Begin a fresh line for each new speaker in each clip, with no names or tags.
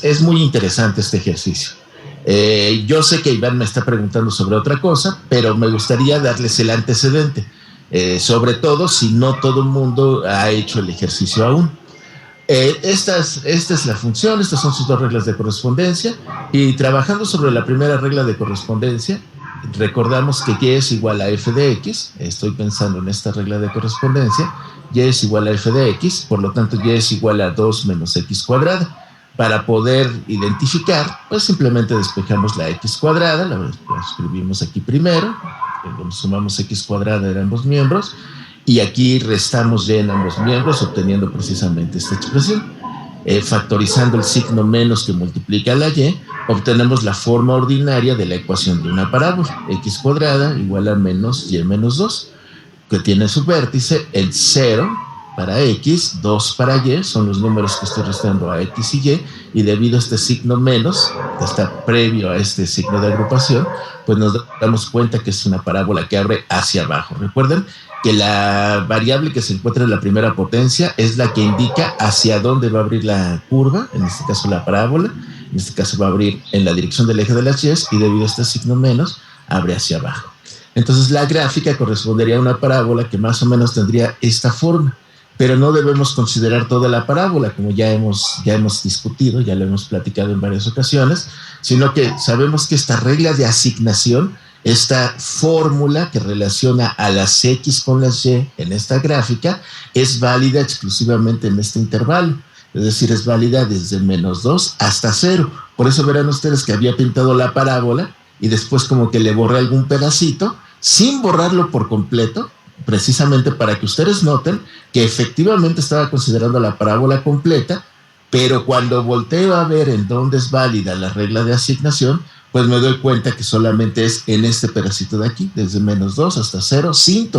es muy interesante este ejercicio. Yo sé que Iván me está preguntando sobre otra cosa, pero me gustaría darles el antecedente, sobre todo si no todo el mundo ha hecho el ejercicio aún. Esta es la función, estas son sus dos reglas de correspondencia, y trabajando sobre la primera regla de correspondencia, recordamos que y es igual a f de x, estoy pensando en esta regla de correspondencia, y es igual a f de x, por lo tanto y es igual a 2 menos x cuadrada. Para poder identificar, pues simplemente despejamos la x cuadrada, la escribimos aquí primero, sumamos x cuadrada en ambos miembros, y aquí restamos y en ambos miembros, obteniendo precisamente esta expresión. Factorizando el signo menos que multiplica la y, obtenemos la forma ordinaria de la ecuación de una parábola, x cuadrada igual a menos y menos 2, que tiene su vértice el 0 para x, 2 para y, son los números que estoy restando a x y debido a este signo menos, que está previo a este signo de agrupación, pues nos damos cuenta que es una parábola que abre hacia abajo. Recuerden que la variable que se encuentra en la primera potencia es la que indica hacia dónde va a abrir la curva, en este caso la parábola, en este caso va a abrir en la dirección del eje de las y, y debido a este signo menos, abre hacia abajo. Entonces la gráfica correspondería a una parábola que más o menos tendría esta forma, pero no debemos considerar toda la parábola, como ya hemos discutido, ya lo hemos platicado en varias ocasiones, sino que sabemos que esta regla de asignación, esta fórmula que relaciona a las x con las y en esta gráfica, es válida exclusivamente en este intervalo, es decir, es válida desde menos 2 hasta 0. Por eso verán ustedes que había pintado la parábola y después como que le borré algún pedacito, sin borrarlo por completo, precisamente para que ustedes noten que efectivamente estaba considerando la parábola completa, pero cuando volteo a ver en dónde es válida la regla de asignación, pues me doy cuenta que solamente es en este pedacito de aquí, desde menos 2 hasta 0, sin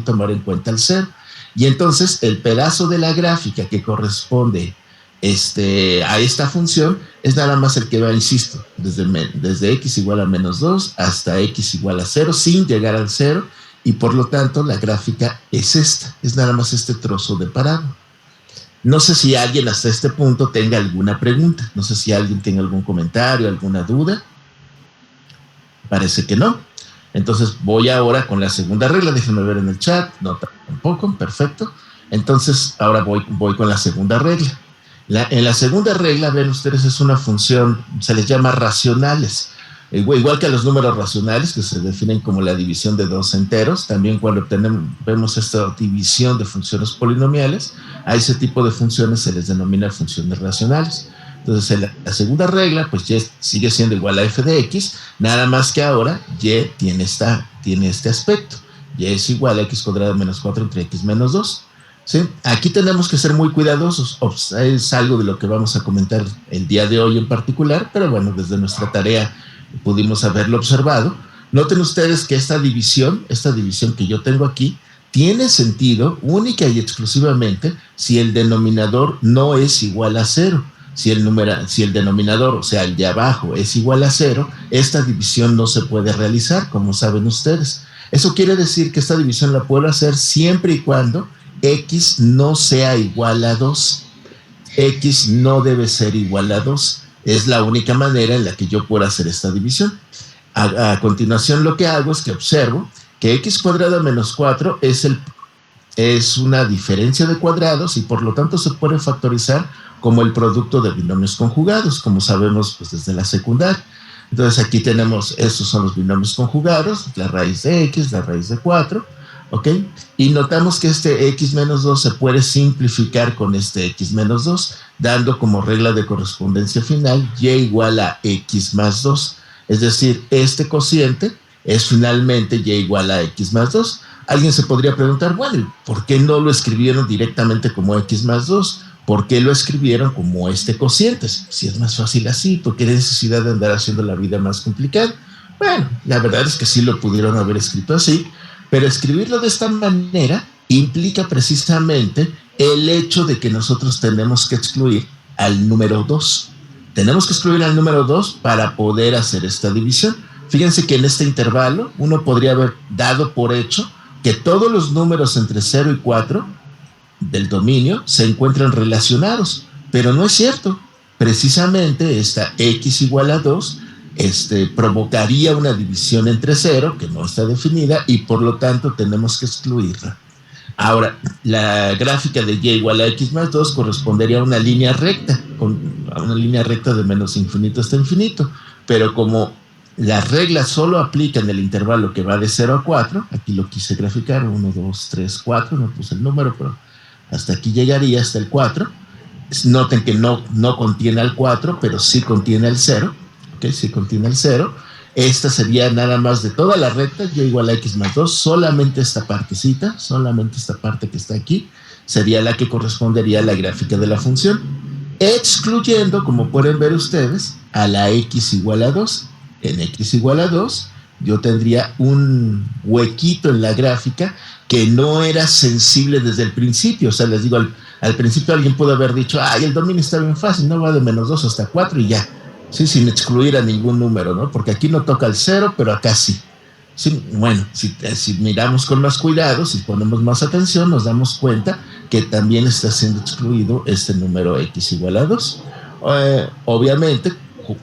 tomar en cuenta el 0. Y entonces el pedazo de la gráfica que corresponde a esta función es nada más el que va, insisto, desde x igual a menos 2 hasta x igual a 0, sin llegar al 0, y por lo tanto la gráfica es esta, es nada más este trozo de parábola. No sé si alguien hasta este punto tenga alguna pregunta, no sé si alguien tenga algún comentario, alguna duda. Parece que no. Entonces voy ahora con la segunda regla, déjenme ver en el chat, no tampoco, perfecto. Entonces ahora voy con la segunda regla. En la segunda regla, ven ustedes, es una función, se les llama racionales. Igual que a los números racionales, que se definen como la división de dos enteros, también cuando vemos esta división de funciones polinomiales, a ese tipo de funciones se les denomina funciones racionales. Entonces, en la segunda regla, pues y sigue siendo igual a f de x, nada más que ahora y tiene este aspecto. Y es igual a x cuadrado menos 4 entre x menos 2. ¿Sí? Aquí tenemos que ser muy cuidadosos, es algo de lo que vamos a comentar el día de hoy en particular, pero bueno, desde nuestra tarea pudimos haberlo observado. Noten ustedes que esta división que yo tengo aquí, tiene sentido única y exclusivamente si el denominador no es igual a 0. Si el denominador, o sea, el de abajo, es igual a 0, esta división no se puede realizar, como saben ustedes. Eso quiere decir que esta división la puedo hacer siempre y cuando x no sea igual a 2. X no debe ser igual a 2. Es la única manera en la que yo puedo hacer esta división. A continuación lo que hago es que observo que x cuadrado menos 4 es una diferencia de cuadrados y por lo tanto se puede factorizar como el producto de binomios conjugados, como sabemos pues, desde la secundaria. Entonces aquí tenemos, estos son los binomios conjugados, la raíz de x, la raíz de 4, ¿ok? Y notamos que este x menos 2 se puede simplificar con este x menos 2, dando como regla de correspondencia final y igual a x más 2. Es decir, este cociente es finalmente y igual a x más 2. Alguien se podría preguntar, bueno, ¿por qué no lo escribieron directamente como x más 2? ¿Por qué lo escribieron como este cociente? Si es más fácil así, ¿por qué necesidad de andar haciendo la vida más complicada? Bueno, la verdad es que sí lo pudieron haber escrito así, pero escribirlo de esta manera implica precisamente el hecho de que nosotros tenemos que excluir al número 2. Tenemos que excluir al número 2 para poder hacer esta división. Fíjense que en este intervalo uno podría haber dado por hecho que todos los números entre 0 y 4 del dominio se encuentran relacionados, pero no es cierto. precisamente esta x igual a 2 provocaría una división entre 0, que no está definida, y por lo tanto tenemos que excluirla. Ahora, la gráfica de y igual a x más 2 correspondería a una línea recta, a una línea recta de menos infinito hasta infinito, pero como las reglas solo aplican el intervalo que va de 0 a 4, aquí lo quise graficar, 1, 2, 3, 4, no puse el número, pero hasta aquí llegaría, hasta el 4. Noten que no contiene el 4, pero sí contiene el 0, ¿ok? Sí contiene el 0. Esta sería nada más de toda la recta, y igual a x más 2, solamente esta partecita, solamente esta parte que está aquí, sería la que correspondería a la gráfica de la función, excluyendo, como pueden ver ustedes, a la x igual a 2. En x igual a 2, yo tendría un huequito en la gráfica que no era sensible desde el principio. O sea, les digo, al principio alguien pudo haber dicho, ay, el dominio está bien fácil, no va de menos 2 hasta 4 y ya. Sí, sin excluir a ningún número, ¿no? Porque aquí no toca el 0, pero acá sí. Sí, bueno, si miramos con más cuidado, si ponemos más atención, nos damos cuenta que también está siendo excluido este número x igual a 2. Obviamente,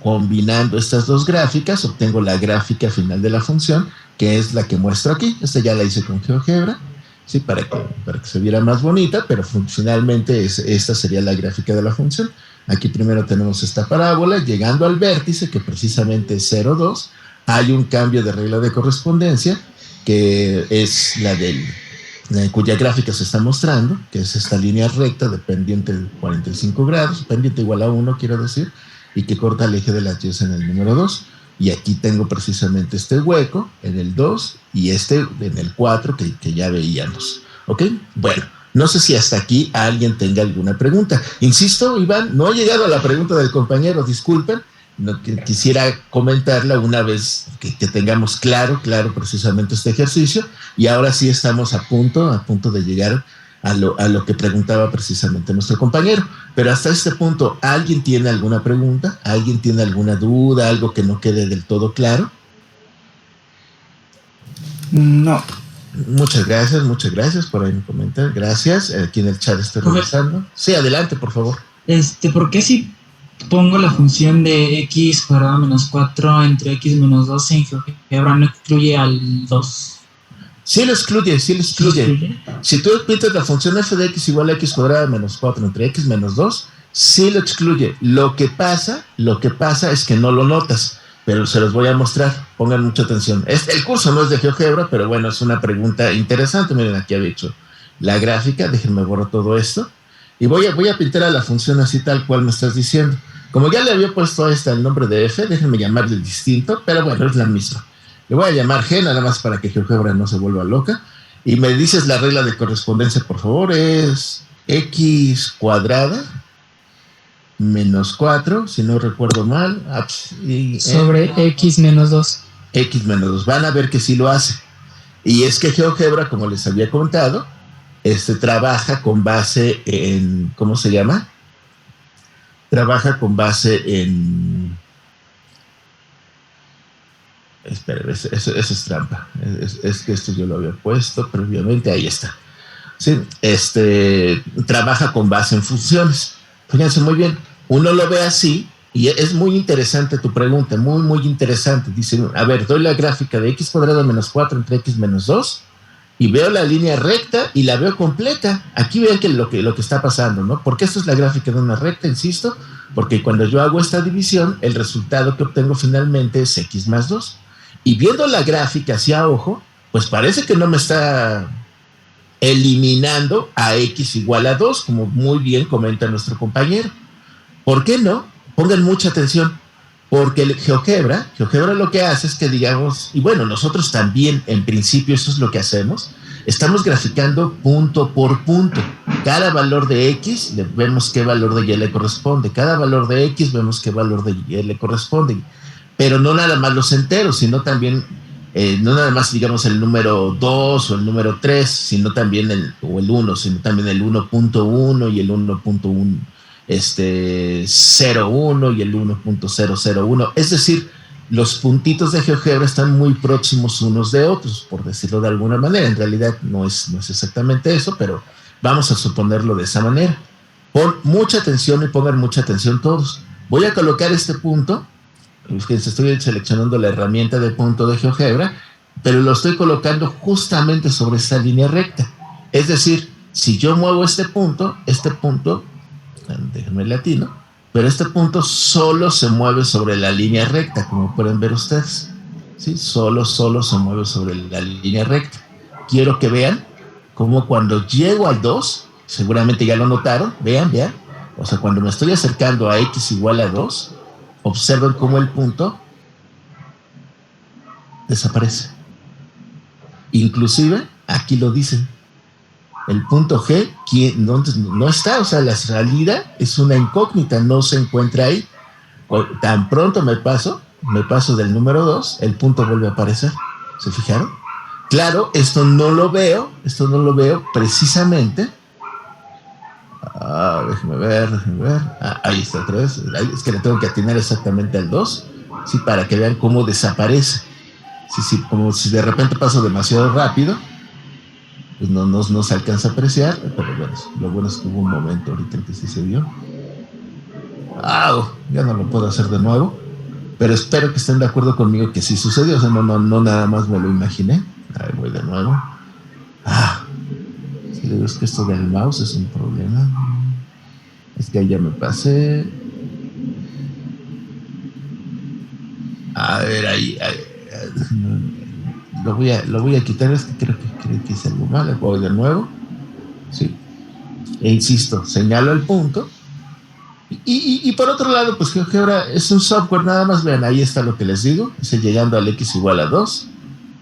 combinando estas dos gráficas, obtengo la gráfica final de la función, que es la que muestro aquí. Esta ya la hice con GeoGebra, ¿sí? Para que se viera más bonita, pero finalmente esta sería la gráfica de la función. Aquí primero tenemos esta parábola, llegando al vértice, que precisamente es 0, 2, hay un cambio de regla de correspondencia, que es cuya gráfica se está mostrando, que es esta línea recta de pendiente de 45 grados, pendiente igual a 1, quiero decir, y que corta el eje de las Y en el número 2. Y aquí tengo precisamente este hueco en el 2 y en el 4 que ya veíamos. ¿Ok? Bueno. No sé si hasta aquí alguien tenga alguna pregunta. Insisto, Iván, no ha llegado a la pregunta del compañero, disculpen. No, quisiera comentarla una vez que tengamos claro precisamente este ejercicio. Y ahora sí estamos a punto de llegar a lo que preguntaba precisamente nuestro compañero. Pero hasta este punto, ¿alguien tiene alguna pregunta? ¿Alguien tiene alguna duda? ¿Algo que no quede del todo claro?
No.
Muchas gracias por ahí comentar. Gracias. Aquí en el chat estoy revisando. Sí, adelante, por favor.
¿Por qué si pongo la función de x cuadrado menos 4 entre x menos 2 en GeoGebra no excluye al 2?
Sí lo excluye. ¿Sí excluye? Si tú pintas la función f de x igual a x cuadrado menos 4 entre x menos 2, sí lo excluye. Lo que pasa es que no lo notas, pero se los voy a mostrar. Pongan mucha atención. El curso no es de GeoGebra, pero bueno, es una pregunta interesante. Miren, aquí había hecho la gráfica. Déjenme borrar todo esto. Y voy a pintar a la función así tal cual me estás diciendo. Como ya le había puesto el nombre de f, déjenme llamarle distinto, pero bueno, es la misma. Le voy a llamar g, nada más para que GeoGebra no se vuelva loca. Y me dices la regla de correspondencia, por favor. Es x cuadrada menos 4, si no recuerdo mal.
Sobre x menos 2.
X menos 2. Van a ver que sí lo hace. Y es que GeoGebra, como les había contado, trabaja con base en, ¿cómo se llama? Trabaja con base en... Espera, eso es trampa. Es que esto yo lo había puesto previamente. Ahí está. Sí, trabaja con base en funciones. Fíjense muy bien. Uno lo ve así y es muy interesante tu pregunta, muy, muy interesante. Dice, a ver, doy la gráfica de x cuadrado menos 4 entre x menos 2 y veo la línea recta y la veo completa. Aquí vean que lo que está pasando, ¿no? Porque esta es la gráfica de una recta, insisto, porque cuando yo hago esta división, el resultado que obtengo finalmente es x más 2. Y viendo la gráfica hacia ojo, pues parece que no me está eliminando a x igual a 2, como muy bien comenta nuestro compañero. ¿Por qué no? Pongan mucha atención, porque GeoGebra lo que hace es que digamos, y bueno, nosotros también en principio eso es lo que hacemos, estamos graficando punto por punto. Cada valor de x vemos qué valor de y le corresponde, cada valor de x vemos qué valor de y le corresponde, pero no nada más los enteros, sino también, no nada más digamos el número 2 o el número 3, sino también el 1, sino también el 1.1 y el 1.1. 0.1 y el 1.001. Es decir, los puntitos de GeoGebra están muy próximos unos de otros, por decirlo de alguna manera. En realidad no es exactamente eso, pero vamos a suponerlo de esa manera. Pon mucha atención y pongan mucha atención todos. Voy a colocar este punto, fíjense, estoy seleccionando la herramienta de punto de GeoGebra, pero lo estoy colocando justamente sobre esta línea recta. Es decir, si yo muevo este punto, déjenme latino, pero este punto solo se mueve sobre la línea recta, como pueden ver ustedes. ¿Sí? Solo se mueve sobre la línea recta. Quiero que vean cómo cuando llego al 2, seguramente ya lo notaron, vean, o sea, cuando me estoy acercando a x igual a 2, observen cómo el punto desaparece. Inclusive, aquí lo dicen, el punto G no está, o sea, la salida es una incógnita, no se encuentra ahí. Tan pronto me paso del número 2, el punto vuelve a aparecer. ¿Se fijaron? Claro, esto no lo veo precisamente. Déjeme ver. Ahí está otra vez. Es que le tengo que atinar exactamente al 2, ¿sí? Para que vean cómo desaparece. Sí, como si de repente paso demasiado rápido, pues no se alcanza a apreciar, pero bueno, lo bueno es que hubo un momento ahorita en que sí se vio. Ya no lo puedo hacer de nuevo, pero espero que estén de acuerdo conmigo que sí sucedió, o sea, no nada más me lo imaginé. Ahí voy de nuevo. Sí, es que esto del mouse es un problema. Es que ahí ya me pasé. A ver, ahí lo voy a quitar, es que creo que hice algo mal. Voy de nuevo. Sí. E insisto, señalo el punto. Y por otro lado, pues GeoGebra es un software, nada más vean, ahí está lo que les digo, dice llegando al x igual a 2,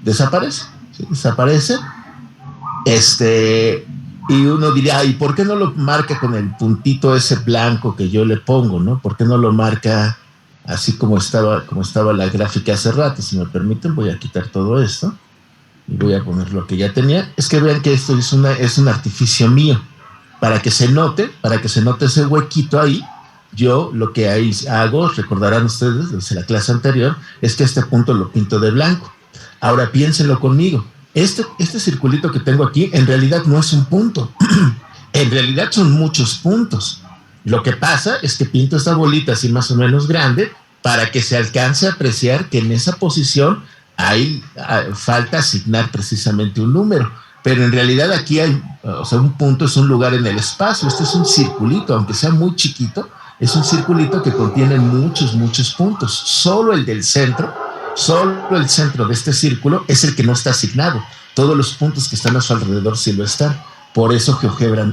desaparece, ¿sí? Desaparece, y uno diría, ¿y por qué no lo marca con el puntito ese blanco que yo le pongo, no? ¿Por qué no lo marca así como estaba la gráfica hace rato? Si me permiten, voy a quitar todo esto y voy a poner lo que ya tenía. Es que vean que esto es un artificio mío, para que se note ese huequito ahí. Yo lo que ahí hago, recordarán ustedes desde la clase anterior, es que este punto lo pinto de blanco. Ahora piénsenlo conmigo. Este circulito que tengo aquí en realidad no es un punto. En realidad son muchos puntos. Lo que pasa es que pinto esta bolita así más o menos grande para que se alcance a apreciar que en esa posición falta asignar precisamente un número. Pero en realidad aquí un punto es un lugar en el espacio. Este es un circulito, aunque sea muy chiquito, es un circulito que contiene muchos puntos. Solo el del centro, solo el centro de este círculo es el que no está asignado. Todos los puntos que están a su alrededor sí lo están. Por eso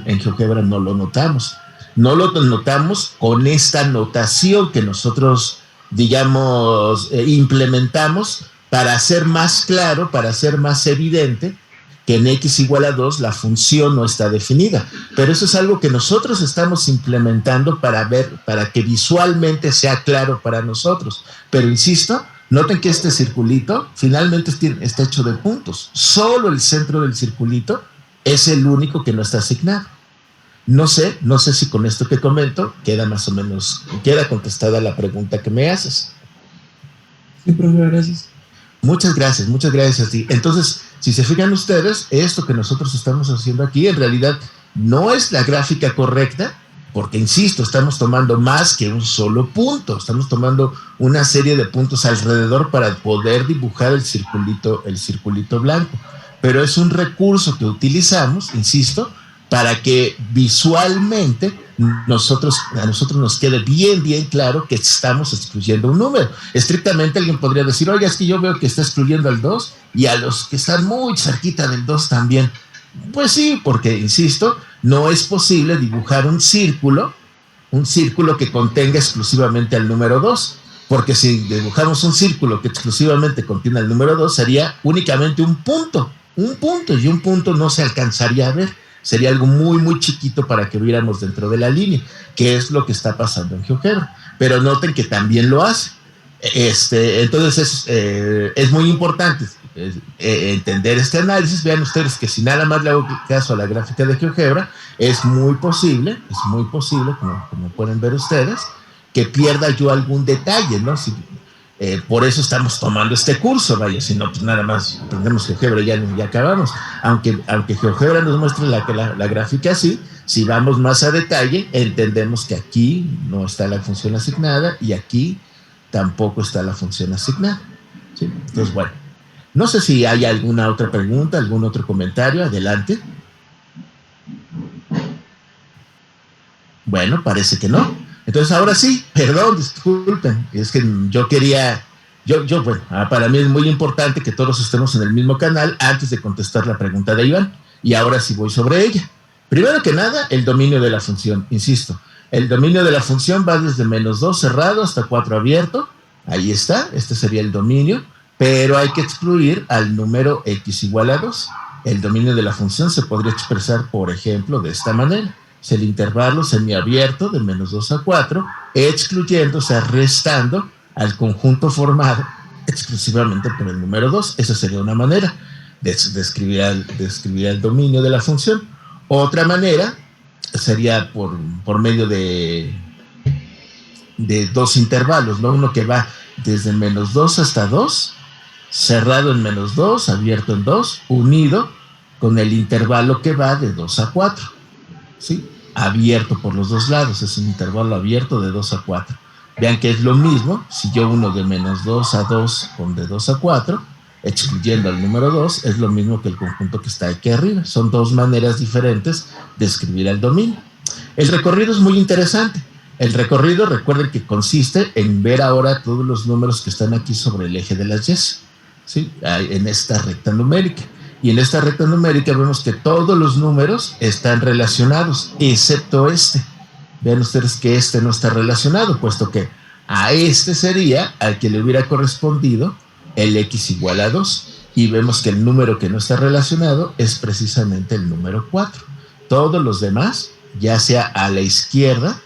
en GeoGebra no lo notamos. No lo notamos con esta notación que nosotros, digamos, implementamos para hacer más claro, para hacer más evidente que en x igual a 2 la función no está definida. Pero eso es algo que nosotros estamos implementando para que visualmente sea claro para nosotros. Pero insisto, noten que este circulito finalmente está hecho de puntos. Solo el centro del circulito es el único que no está asignado. No sé si con esto que comento queda contestada la pregunta que me haces.
Sí, profe, gracias.
Muchas gracias a ti. Entonces, si se fijan ustedes, esto que nosotros estamos haciendo aquí en realidad no es la gráfica correcta, porque insisto, estamos tomando más que un solo punto, estamos tomando una serie de puntos alrededor para poder dibujar el circulito blanco. Pero es un recurso que utilizamos, insisto, para que visualmente a nosotros nos quede bien claro que estamos excluyendo un número. Estrictamente alguien podría decir, oiga, es que yo veo que está excluyendo al 2 y a los que están muy cerquita del 2 también. Pues sí, porque, insisto, no es posible dibujar un círculo que contenga exclusivamente al número 2, porque si dibujamos un círculo que exclusivamente contiene el número 2, sería únicamente un punto, y un punto no se alcanzaría a ver. Sería algo muy chiquito para que viéramos dentro de la línea, que es lo que está pasando en GeoGebra. Pero noten que también lo hace. Entonces es muy importante entender este análisis. Vean ustedes que si nada más le hago caso a la gráfica de GeoGebra, es muy posible, como pueden ver ustedes, que pierda yo algún detalle, ¿no? Por eso estamos tomando este curso, vaya, si no, pues nada más aprendemos GeoGebra y ya acabamos. Aunque GeoGebra nos muestre la gráfica así, si vamos más a detalle, entendemos que aquí no está la función asignada y aquí tampoco está la función asignada. ¿Sí? Entonces, bueno, no sé si hay alguna otra pregunta, algún otro comentario, adelante. Bueno, parece que no. Entonces, ahora sí, perdón, disculpen, es que yo quería, bueno, para mí es muy importante que todos estemos en el mismo canal antes de contestar la pregunta de Iván, y ahora sí voy sobre ella. Primero que nada, el dominio de la función, insisto, el dominio de la función va desde -2 cerrado hasta 4 abierto, ahí está, este sería el dominio, pero hay que excluir al número x igual a 2. El dominio de la función se podría expresar, por ejemplo, de esta manera. Es el intervalo semiabierto de -2 a 4, excluyendo, o sea, restando al conjunto formado exclusivamente por el número 2. Esa sería una manera de escribir el dominio de la función. Otra manera sería por medio de dos intervalos, ¿no? Uno que va desde -2 hasta 2, cerrado en -2, abierto en 2, unido con el intervalo que va de 2 a 4. ¿Sí? Abierto por los dos lados, es un intervalo abierto de 2 a 4. Vean que es lo mismo, si yo uno de -2 a 2 con de 2 a 4, excluyendo al número 2, es lo mismo que el conjunto que está aquí arriba. Son dos maneras diferentes de escribir el dominio. El recorrido es muy interesante. El recorrido, recuerden que consiste en ver ahora todos los números que están aquí sobre el eje de las Y, ¿sí? En esta recta numérica. Y en esta recta numérica vemos que todos los números están relacionados, excepto este. Vean ustedes que este no está relacionado, puesto que a este sería al que le hubiera correspondido el x igual a 2. Y vemos que el número que no está relacionado es precisamente el número 4. Todos los demás, ya sea a la izquierda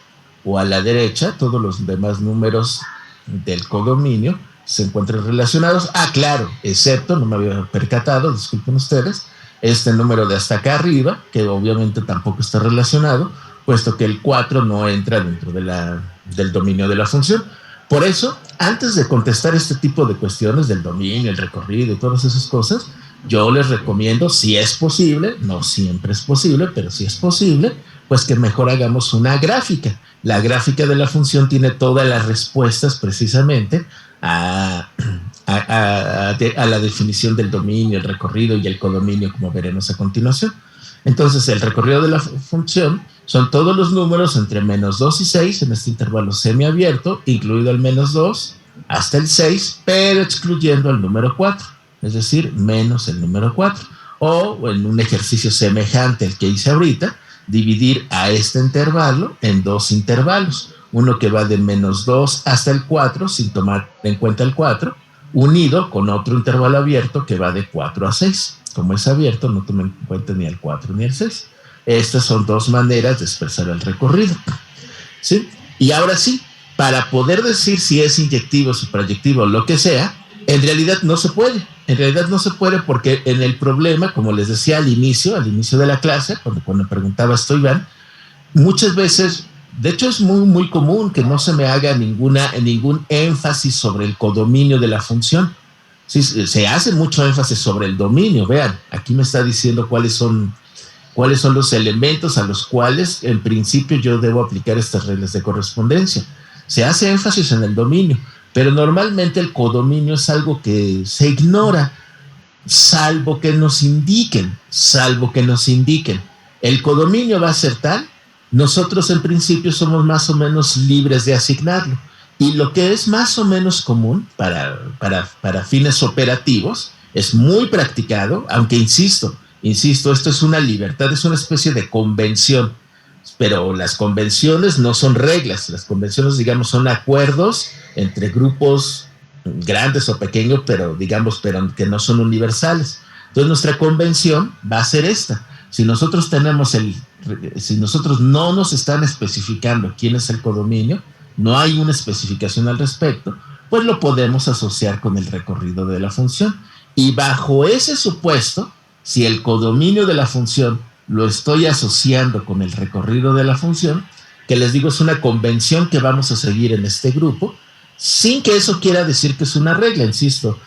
o a la derecha, todos los demás números del codominio se encuentran relacionados. Claro, excepto, no me había percatado, disculpen ustedes, este número de hasta acá arriba, que obviamente tampoco está relacionado, puesto que el 4 no entra dentro del dominio de la función. Por eso, antes de contestar este tipo de cuestiones del dominio, el recorrido y todas esas cosas, yo les recomiendo, si es posible, no siempre es posible, pero si es posible, pues que mejor hagamos una gráfica. La gráfica de la función tiene todas las respuestas precisamente a la definición del dominio, el recorrido y el codominio, como veremos a continuación. Entonces, el recorrido de la función son todos los números entre -2 y 6 en este intervalo semiabierto, incluido el -2 hasta el 6, pero excluyendo el número 4, es decir, menos el número 4. O en un ejercicio semejante al que hice ahorita, dividir a este intervalo en dos intervalos. Uno que va de -2 hasta el 4, sin tomar en cuenta el 4, unido con otro intervalo abierto que va de 4 a 6. Como es abierto, no tomen en cuenta ni el 4 ni el 6. Estas son dos maneras de expresar el recorrido. ¿Sí? Y ahora sí, para poder decir si es inyectivo, suprayectivo o lo que sea, en realidad no se puede. En realidad no se puede porque en el problema, como les decía al inicio de la clase, cuando preguntaba esto Iván, muchas veces, de hecho es muy, muy común que no se me haga ningún énfasis sobre el codominio de la función. Sí, se hace mucho énfasis sobre el dominio. Vean, aquí me está diciendo cuáles son los elementos a los cuales en principio yo debo aplicar estas reglas de correspondencia. Se hace énfasis en el dominio, pero normalmente el codominio es algo que se ignora, salvo que nos indiquen. El codominio va a ser tal, nosotros en principio somos más o menos libres de asignarlo. Y lo que es más o menos común para fines operativos, es muy practicado, aunque insisto, esto es una libertad, es una especie de convención, pero las convenciones no son reglas, las convenciones, digamos, son acuerdos entre grupos grandes o pequeños, pero que no son universales. Entonces nuestra convención va a ser esta. Si nosotros no nos están especificando quién es el codominio, no hay una especificación al respecto, pues lo podemos asociar con el recorrido de la función. Y bajo ese supuesto, si el codominio de la función lo estoy asociando con el recorrido de la función, que les digo es una convención que vamos a seguir en este grupo, sin que eso quiera decir que es una regla, insisto.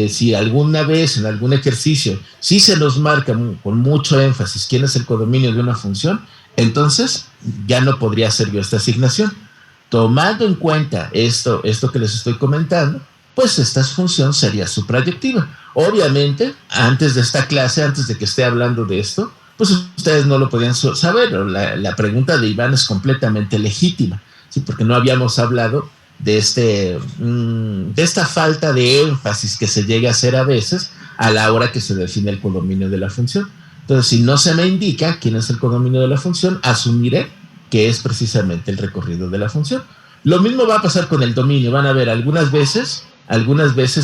Si alguna vez en algún ejercicio sí se nos marca con mucho énfasis quién es el codominio de una función, entonces ya no podría hacer yo esta asignación. Tomando en cuenta esto que les estoy comentando, pues esta función sería su proyectiva. Obviamente, antes de esta clase, antes de que esté hablando de esto, pues ustedes no lo podían saber. La pregunta de Iván es completamente legítima, ¿sí? Porque no habíamos hablado de esta falta de énfasis que se llega a hacer a veces a la hora que se define el codominio de la función. Entonces, si no se me indica quién es el codominio de la función, asumiré que es precisamente el recorrido de la función. Lo mismo va a pasar con el dominio. Van a ver, algunas veces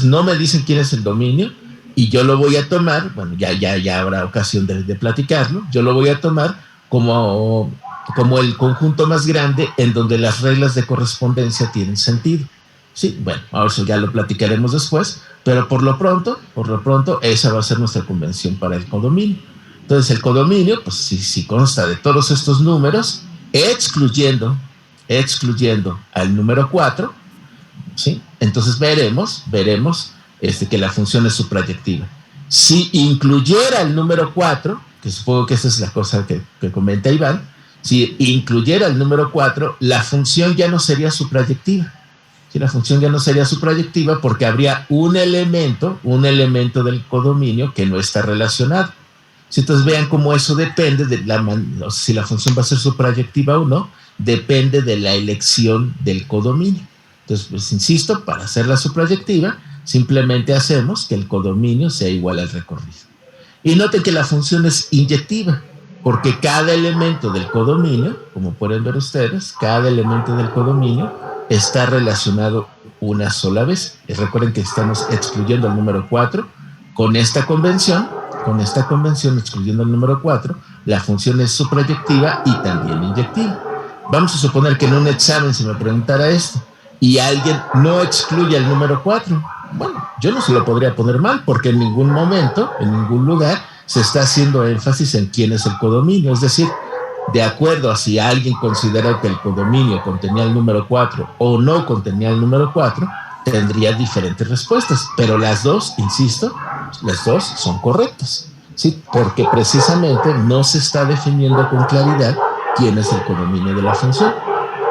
no me dicen quién es el dominio y yo lo voy a tomar, bueno, ya habrá ocasión de platicarlo, yo lo voy a tomar como el conjunto más grande en donde las reglas de correspondencia tienen sentido. Sí, bueno, ahora eso ya lo platicaremos después, pero por lo pronto, esa va a ser nuestra convención para el codominio. Entonces, el codominio, pues sí consta de todos estos números, excluyendo al número 4, ¿sí? Entonces veremos que la función es suprayectiva. Si incluyera el número 4, que supongo que esa es la cosa que comenta Iván, si incluyera el número 4, la función ya no sería suprayectiva. Sí, la función ya no sería suprayectiva porque habría un elemento del codominio que no está relacionado. Si entonces vean cómo eso depende de si la función va a ser suprayectiva o no, depende de la elección del codominio. Entonces, pues insisto, para hacerla suprayectiva, simplemente hacemos que el codominio sea igual al recorrido. Y noten que la función es inyectiva, porque cada elemento del codominio, como pueden ver ustedes, cada elemento del codominio está relacionado una sola vez. Y recuerden que estamos excluyendo el número 4. Con esta convención, excluyendo el número 4, la función es suprayectiva y también inyectiva. Vamos a suponer que en un examen se me preguntara esto y alguien no excluye el número 4. Bueno, yo no se lo podría poner mal porque en ningún momento, en ningún lugar, se está haciendo énfasis en quién es el codominio. Es decir, de acuerdo a si alguien considera que el codominio contenía el número 4 o no contenía el número 4, tendría diferentes respuestas. Pero las dos, insisto, las dos son correctas, ¿sí? Porque precisamente no se está definiendo con claridad quién es el codominio de la función.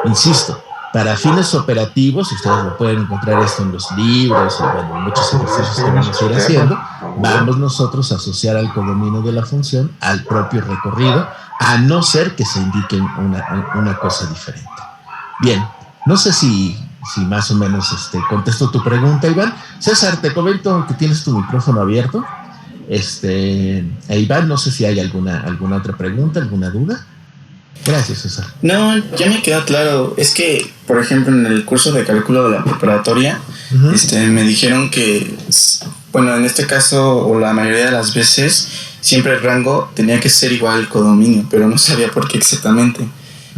Insisto, para fines operativos, ustedes lo pueden encontrar esto en los libros y bueno, muchos ejercicios que vamos a ir haciendo, vamos nosotros a asociar al codominio de la función al propio recorrido, a no ser que se indique una cosa diferente. Bien, no sé si más o menos contesto tu pregunta, Iván. César, te comento que tienes tu micrófono abierto. Iván, no sé si hay alguna otra pregunta, alguna duda. Gracias, César.
No, ya me queda claro. Es que, por ejemplo, en el curso de cálculo de la preparatoria, me dijeron que, bueno, en este caso, o la mayoría de las veces, siempre el rango tenía que ser igual al codominio, pero no sabía por qué exactamente.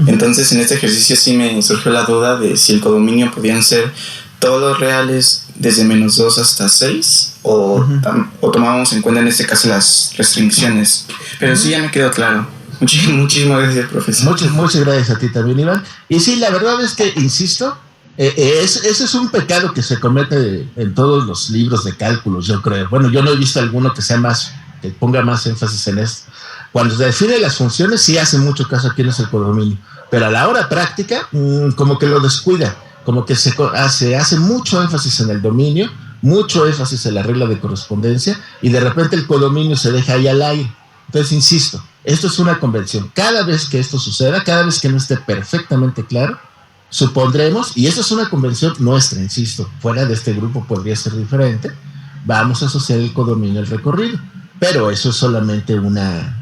Entonces, en este ejercicio sí me surgió la duda de si el codominio podían ser todos los reales desde -2 hasta 6, o tomábamos en cuenta en este caso las restricciones. Pero sí ya me quedó claro. Muchísimas gracias, profesor.
Muchas gracias a ti también, Iván. Y sí, la verdad es que, insisto, ese es un pecado que se comete en todos los libros de cálculos, yo creo. Bueno, yo no he visto alguno que ponga más énfasis en esto. Cuando se define las funciones, sí hace mucho caso a quién es el codominio, pero a la hora práctica, como que lo descuida, como que se hace mucho énfasis en el dominio, mucho énfasis en la regla de correspondencia, y de repente el codominio se deja ahí al aire. Entonces, insisto, esto es una convención. Cada vez que esto suceda, cada vez que no esté perfectamente claro, supondremos, y esto es una convención nuestra, insisto, fuera de este grupo podría ser diferente, vamos a asociar el codominio al recorrido. Pero eso es solamente una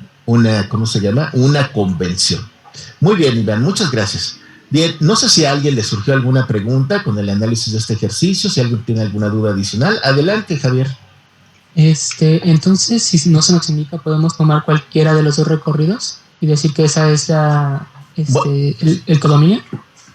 ¿cómo se llama? Una convención. Muy bien, Iván, muchas gracias. Bien, no sé si a alguien le surgió alguna pregunta con el análisis de este ejercicio, si alguien tiene alguna duda adicional. Adelante, Javier.
Entonces, si no se nos indica, podemos tomar cualquiera de los dos recorridos y decir que esa es el codominio.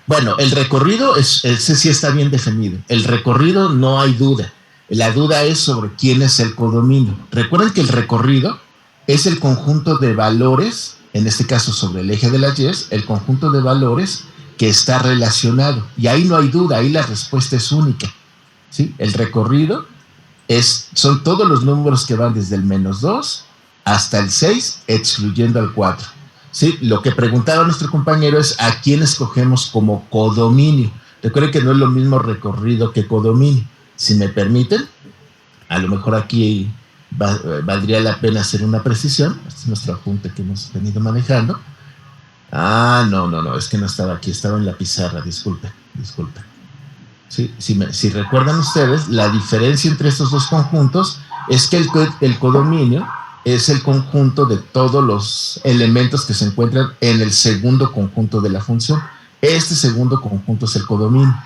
Bueno, el recorrido, ese sí está bien definido. El recorrido no hay duda. La duda es sobre quién es el codominio. Recuerden que el recorrido es el conjunto de valores, en este caso sobre el eje de las Y, el conjunto de valores que está relacionado. Y ahí no hay duda, ahí la respuesta es única. ¿Sí? El recorrido son todos los números que van desde el -2 hasta el 6, excluyendo al 4. ¿Sí? Lo que preguntaba nuestro compañero es a quién escogemos como codominio. Recuerden que no es lo mismo recorrido que codominio. Si me permiten, a lo mejor aquí valdría la pena hacer una precisión. Este es nuestro apunte que hemos venido manejando. No, es que no estaba aquí, estaba en la pizarra, disculpe. Sí, si recuerdan ustedes, la diferencia entre estos dos conjuntos es que el codominio es el conjunto de todos los elementos que se encuentran en el segundo conjunto de la función. Este segundo conjunto es el codominio.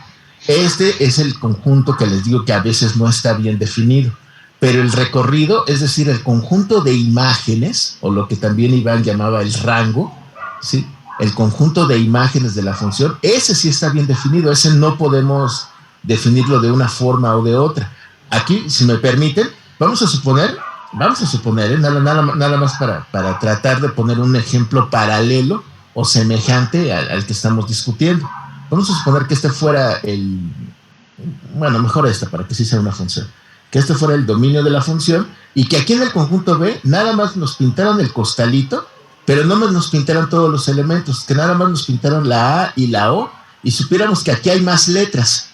Este es el conjunto que les digo que a veces no está bien definido, pero el recorrido, es decir, el conjunto de imágenes, o lo que también Iván llamaba el rango, ¿sí? El conjunto de imágenes de la función, ese sí está bien definido, ese no podemos definirlo de una forma o de otra. Aquí, si me permiten, vamos a suponer, nada más para tratar de poner un ejemplo paralelo o semejante al que estamos discutiendo. Vamos a suponer que este fuera mejor para que sí sea una función. Que este fuera el dominio de la función y que aquí en el conjunto B nada más nos pintaron el costalito, pero no nos pintaron todos los elementos, que nada más nos pintaron la A y la O y supiéramos que aquí hay más letras,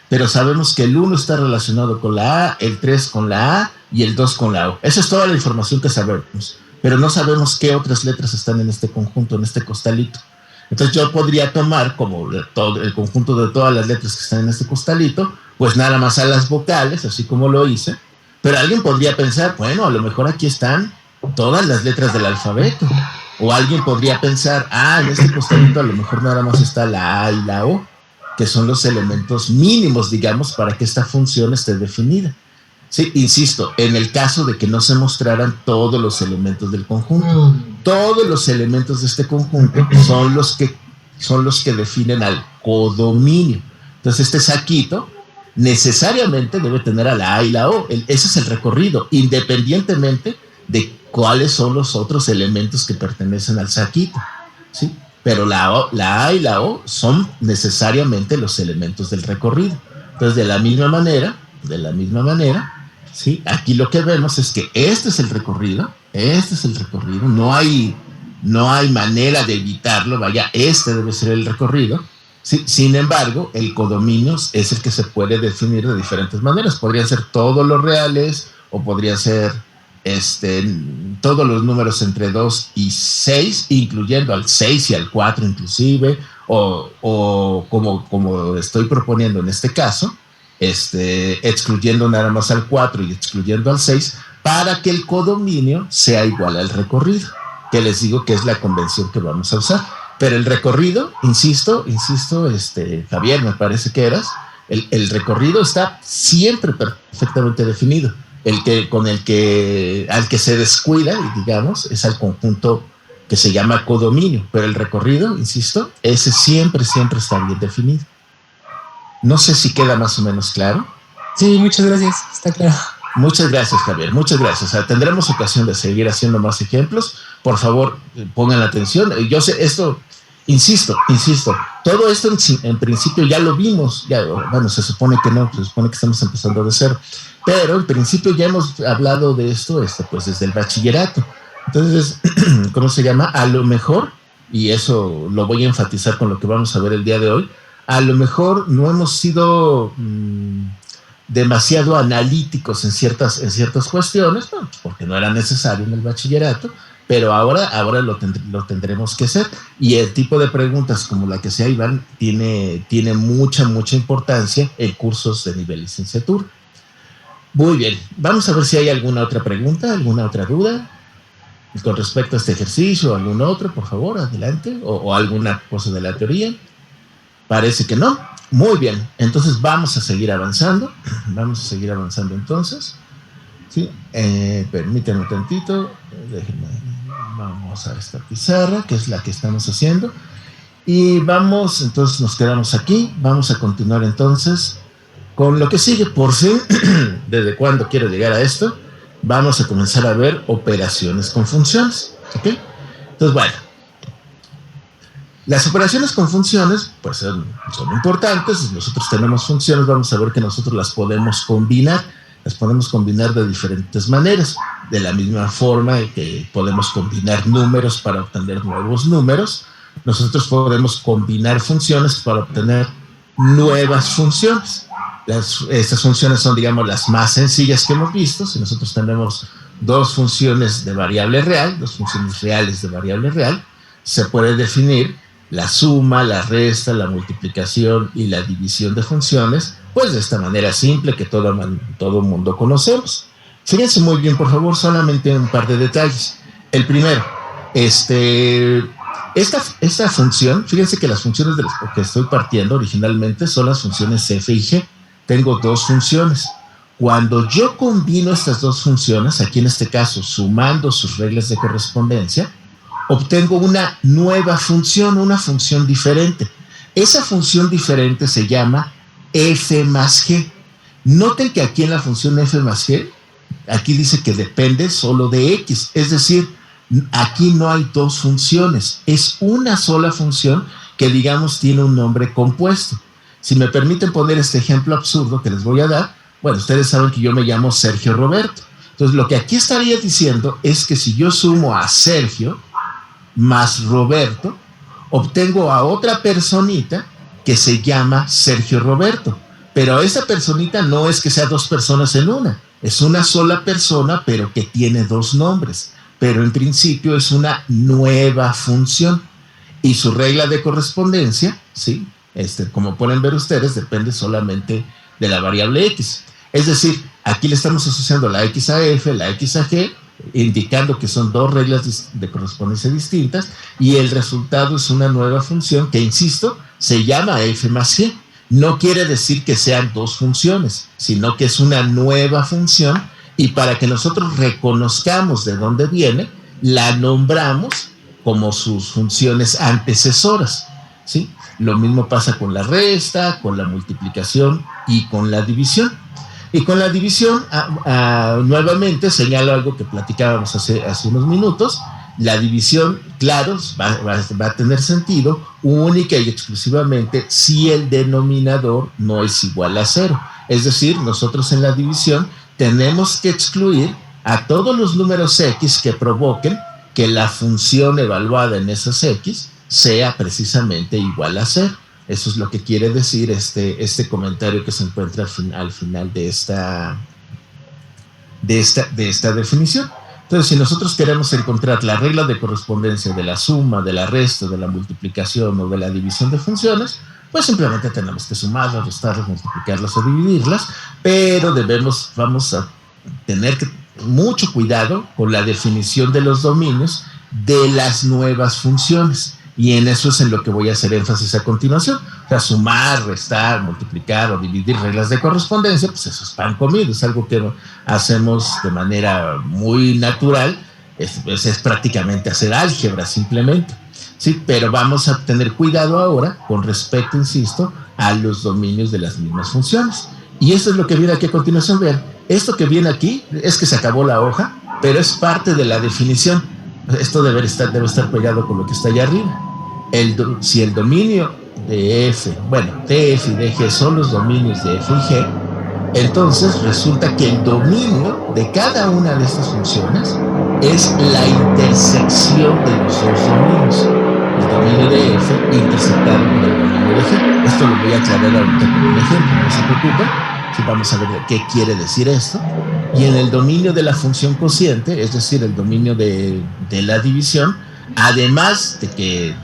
pero sabemos que el 1 está relacionado con la A, el 3 con la A y el 2 con la O. Esa es toda la información que sabemos, pero no sabemos qué otras letras están en este conjunto, en este costalito. Entonces yo podría tomar como todo el conjunto de todas las letras que están en este costalito, pues nada más a las vocales, así como lo hice, pero alguien podría pensar, bueno, a lo mejor aquí están todas las letras del alfabeto, o alguien podría pensar, en este costalito a lo mejor nada más está la A y la O, que son los elementos mínimos, digamos, para que esta función esté definida. Sí, insisto, en el caso de que no se mostraran todos los elementos del conjunto. Todos los elementos de este conjunto son los que definen al codominio. Entonces este saquito necesariamente debe tener a la A y la O. Ese es el recorrido, independientemente de cuáles son los otros elementos que pertenecen al saquito. ¿Sí? Pero la A y la O son necesariamente los elementos del recorrido. Entonces, de la misma manera, ¿sí? Aquí lo que vemos es que este es el recorrido, no hay manera de evitarlo, este debe ser el recorrido, ¿sí? Sin embargo, el codominio es el que se puede definir de diferentes maneras, podrían ser todos los reales, o podrían ser todos los números entre 2 y 6, incluyendo al 6 y al 4 inclusive, o como estoy proponiendo en este caso, excluyendo nada más al 4 y excluyendo al 6, para que el codominio sea igual al recorrido, que les digo que es la convención que vamos a usar. Pero el recorrido, insisto, Javier, me parece que eras, el recorrido está siempre perfectamente definido. Al que se descuida, digamos, es al conjunto que se llama codominio, pero el recorrido, insisto, ese siempre está bien definido. No sé si queda más o menos claro.
Sí, muchas gracias, está claro.
Muchas gracias, Javier, muchas gracias. O sea, tendremos ocasión de seguir haciendo más ejemplos. Por favor, pongan atención. Yo sé, esto, insisto, todo esto en principio ya lo vimos. Se supone que no, se supone que estamos empezando de cero. Pero en principio ya hemos hablado de esto, pues desde el bachillerato. Entonces, ¿cómo se llama? A lo mejor, y eso lo voy a enfatizar con lo que vamos a ver el día de hoy, a lo mejor no hemos sido demasiado analíticos en ciertas cuestiones, porque no era necesario en el bachillerato, pero ahora lo tendremos que hacer. Y el tipo de preguntas como la que sea Iván tiene mucha importancia en cursos de nivel licenciatura. Muy bien, vamos a ver si hay alguna otra pregunta, alguna otra duda con respecto a este ejercicio, o algún otro, por favor, adelante, o alguna cosa de la teoría. Parece que no. Muy bien, entonces vamos a seguir avanzando entonces. ¿Sí? Permítanme un tantito, déjenme, vamos a esta pizarra, que es la que estamos haciendo, y entonces nos quedamos aquí, vamos a continuar entonces con lo que sigue. Por fin, ¿desde cuándo quiero llegar a esto? Vamos a comenzar a ver operaciones con funciones, ¿ok? Entonces, bueno, Las operaciones con funciones, pues son importantes. Si nosotros tenemos funciones, vamos a ver que nosotros las podemos combinar. Las podemos combinar de diferentes maneras. De la misma forma que podemos combinar números para obtener nuevos números, nosotros podemos combinar funciones para obtener nuevas funciones. Estas funciones son, digamos, las más sencillas que hemos visto. Si nosotros tenemos dos funciones de variable real, dos funciones reales de variable real, se puede definir la suma, la resta, la multiplicación y la división de funciones, pues de esta manera simple que todo mundo conocemos. Fíjense muy bien, por favor, solamente un par de detalles. El primero, esta función, fíjense que las funciones de las que estoy partiendo originalmente son las funciones f y g. Tengo dos funciones. Cuando yo combino estas dos funciones, aquí en este caso sumando sus reglas de correspondencia, obtengo una nueva función, una función diferente. Esa función diferente se llama f más g. Noten que aquí en la función f más g, aquí dice que depende solo de x, es decir, aquí no hay dos funciones, es una sola función que, digamos, tiene un nombre compuesto. Si me permiten poner este ejemplo absurdo que les voy a dar, bueno, ustedes saben que yo me llamo Sergio Roberto. Entonces, lo que aquí estaría diciendo es que si yo sumo a Sergio más Roberto, obtengo a otra personita que se llama Sergio Roberto. Pero esa personita no es que sea dos personas en una, es una sola persona, pero que tiene dos nombres. Pero en principio es una nueva función. Y su regla de correspondencia, ¿sí? Como pueden ver ustedes, depende solamente de la variable x. Es decir, aquí le estamos asociando la x a f, la x a g, indicando que son dos reglas de correspondencia distintas, y el resultado es una nueva función que, insisto, se llama f más g. No quiere decir que sean dos funciones, sino que es una nueva función, y para que nosotros reconozcamos de dónde viene, la nombramos como sus funciones antecesoras, ¿sí? Lo mismo pasa con la resta, con la multiplicación y con la división. Y con la división, nuevamente señalo algo que platicábamos hace unos minutos. La división, claro, va a tener sentido única y exclusivamente si el denominador no es igual a 0. Es decir, nosotros en la división tenemos que excluir a todos los números x que provoquen que la función evaluada en esas x sea precisamente igual a 0. Eso es lo que quiere decir este comentario que se encuentra al final de esta definición. Entonces, si nosotros queremos encontrar la regla de correspondencia de la suma, de la resta, de la multiplicación o de la división de funciones, pues simplemente tenemos que sumarlas, restarlas, multiplicarlas o dividirlas, pero vamos a tener mucho cuidado con la definición de los dominios de las nuevas funciones. Y en eso es en lo que voy a hacer énfasis a continuación. O sea, sumar, restar, multiplicar o dividir reglas de correspondencia, pues eso es pan comido, es algo que hacemos de manera muy natural, es prácticamente hacer álgebra simplemente, ¿sí? Pero vamos a tener cuidado ahora con respecto, insisto, a los dominios de las mismas funciones. Y esto es lo que viene aquí a continuación. Vean, esto que viene aquí es que se acabó la hoja, pero es parte de la definición. Esto debe estar pegado con lo que está allá arriba. Si el dominio de f, de f y de g son los dominios de f y g, entonces resulta que el dominio de cada una de estas funciones es la intersección de los dos dominios. El dominio de f intersectado con el dominio de g. Esto lo voy a aclarar ahorita con un ejemplo, no se preocupen. Sí, vamos a ver qué quiere decir esto. Y en el dominio de la función cociente, es decir, el dominio de la división, además de que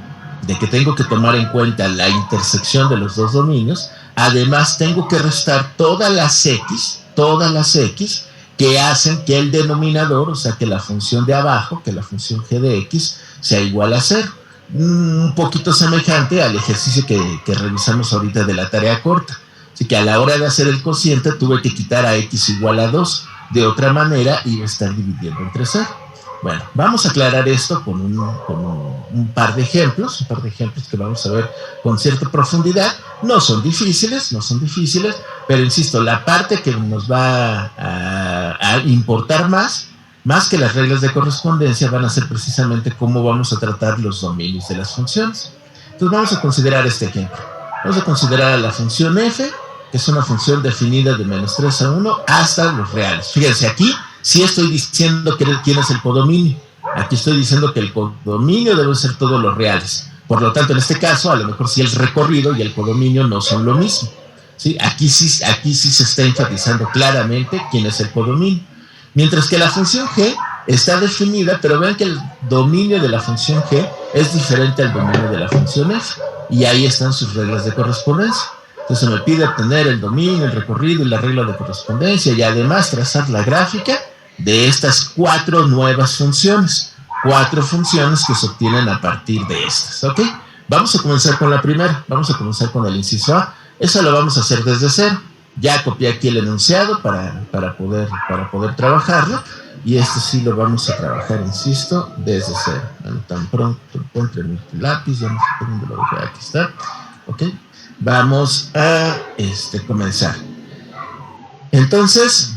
tengo que tomar en cuenta la intersección de los dos dominios, además tengo que restar todas las x que hacen que el denominador, o sea, que la función de abajo, que la función g de x, sea igual a 0. Un poquito semejante al ejercicio que revisamos ahorita de la tarea corta. Así que a la hora de hacer el cociente tuve que quitar a x igual a 2. De otra manera iba a estar dividiendo entre 0. Bueno, vamos a aclarar esto con un par de ejemplos, que vamos a ver con cierta profundidad. No son difíciles, pero insisto, la parte que nos va a importar más que las reglas de correspondencia van a ser precisamente cómo vamos a tratar los dominios de las funciones. Entonces vamos a considerar este ejemplo. Vamos a considerar la función f, que es una función definida de menos 3 a 1 hasta los reales. Fíjense, aquí sí estoy diciendo quién es el codominio. Aquí estoy diciendo que el codominio deben ser todos los reales. Por lo tanto, en este caso, a lo mejor sí el recorrido y el codominio no son lo mismo. ¿Sí? Aquí sí se está enfatizando claramente quién es el codominio. Mientras que la función g está definida, pero vean que el dominio de la función g es diferente al dominio de la función f. Y ahí están sus reglas de correspondencia. Entonces me pide obtener el dominio, el recorrido y la regla de correspondencia y además trazar la gráfica de estas 4 nuevas funciones. 4 funciones que se obtienen a partir de estas, ¿ok? Vamos a comenzar con la primera. Vamos a comenzar con el inciso A. Eso lo vamos a hacer desde cero. Ya copié aquí el enunciado para poder trabajarlo. Y esto sí lo vamos a trabajar, insisto, desde cero. Bueno, tan pronto encuentre mi lápiz, ya no sé dónde lo dejé, aquí está. ¿Ok? Vamos a comenzar. Entonces,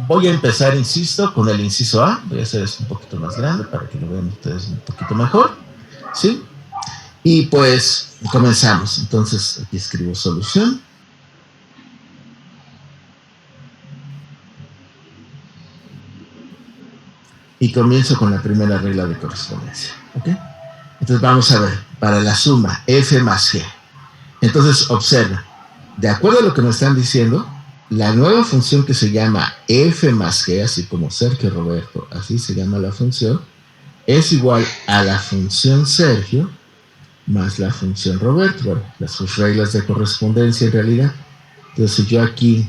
voy a empezar, insisto, con el inciso A. Voy a hacer esto un poquito más grande para que lo vean ustedes un poquito mejor. ¿Sí? Y pues, comenzamos. Entonces, aquí escribo solución. Y comienzo con la primera regla de correspondencia. ¿Ok? Entonces, vamos a ver, para la suma f más g. Entonces, observa, de acuerdo a lo que me están diciendo, la nueva función que se llama f más g, así como Sergio Roberto, así se llama la función, es igual a la función Sergio más la función Roberto. Bueno, sus reglas de correspondencia en realidad. Entonces, yo aquí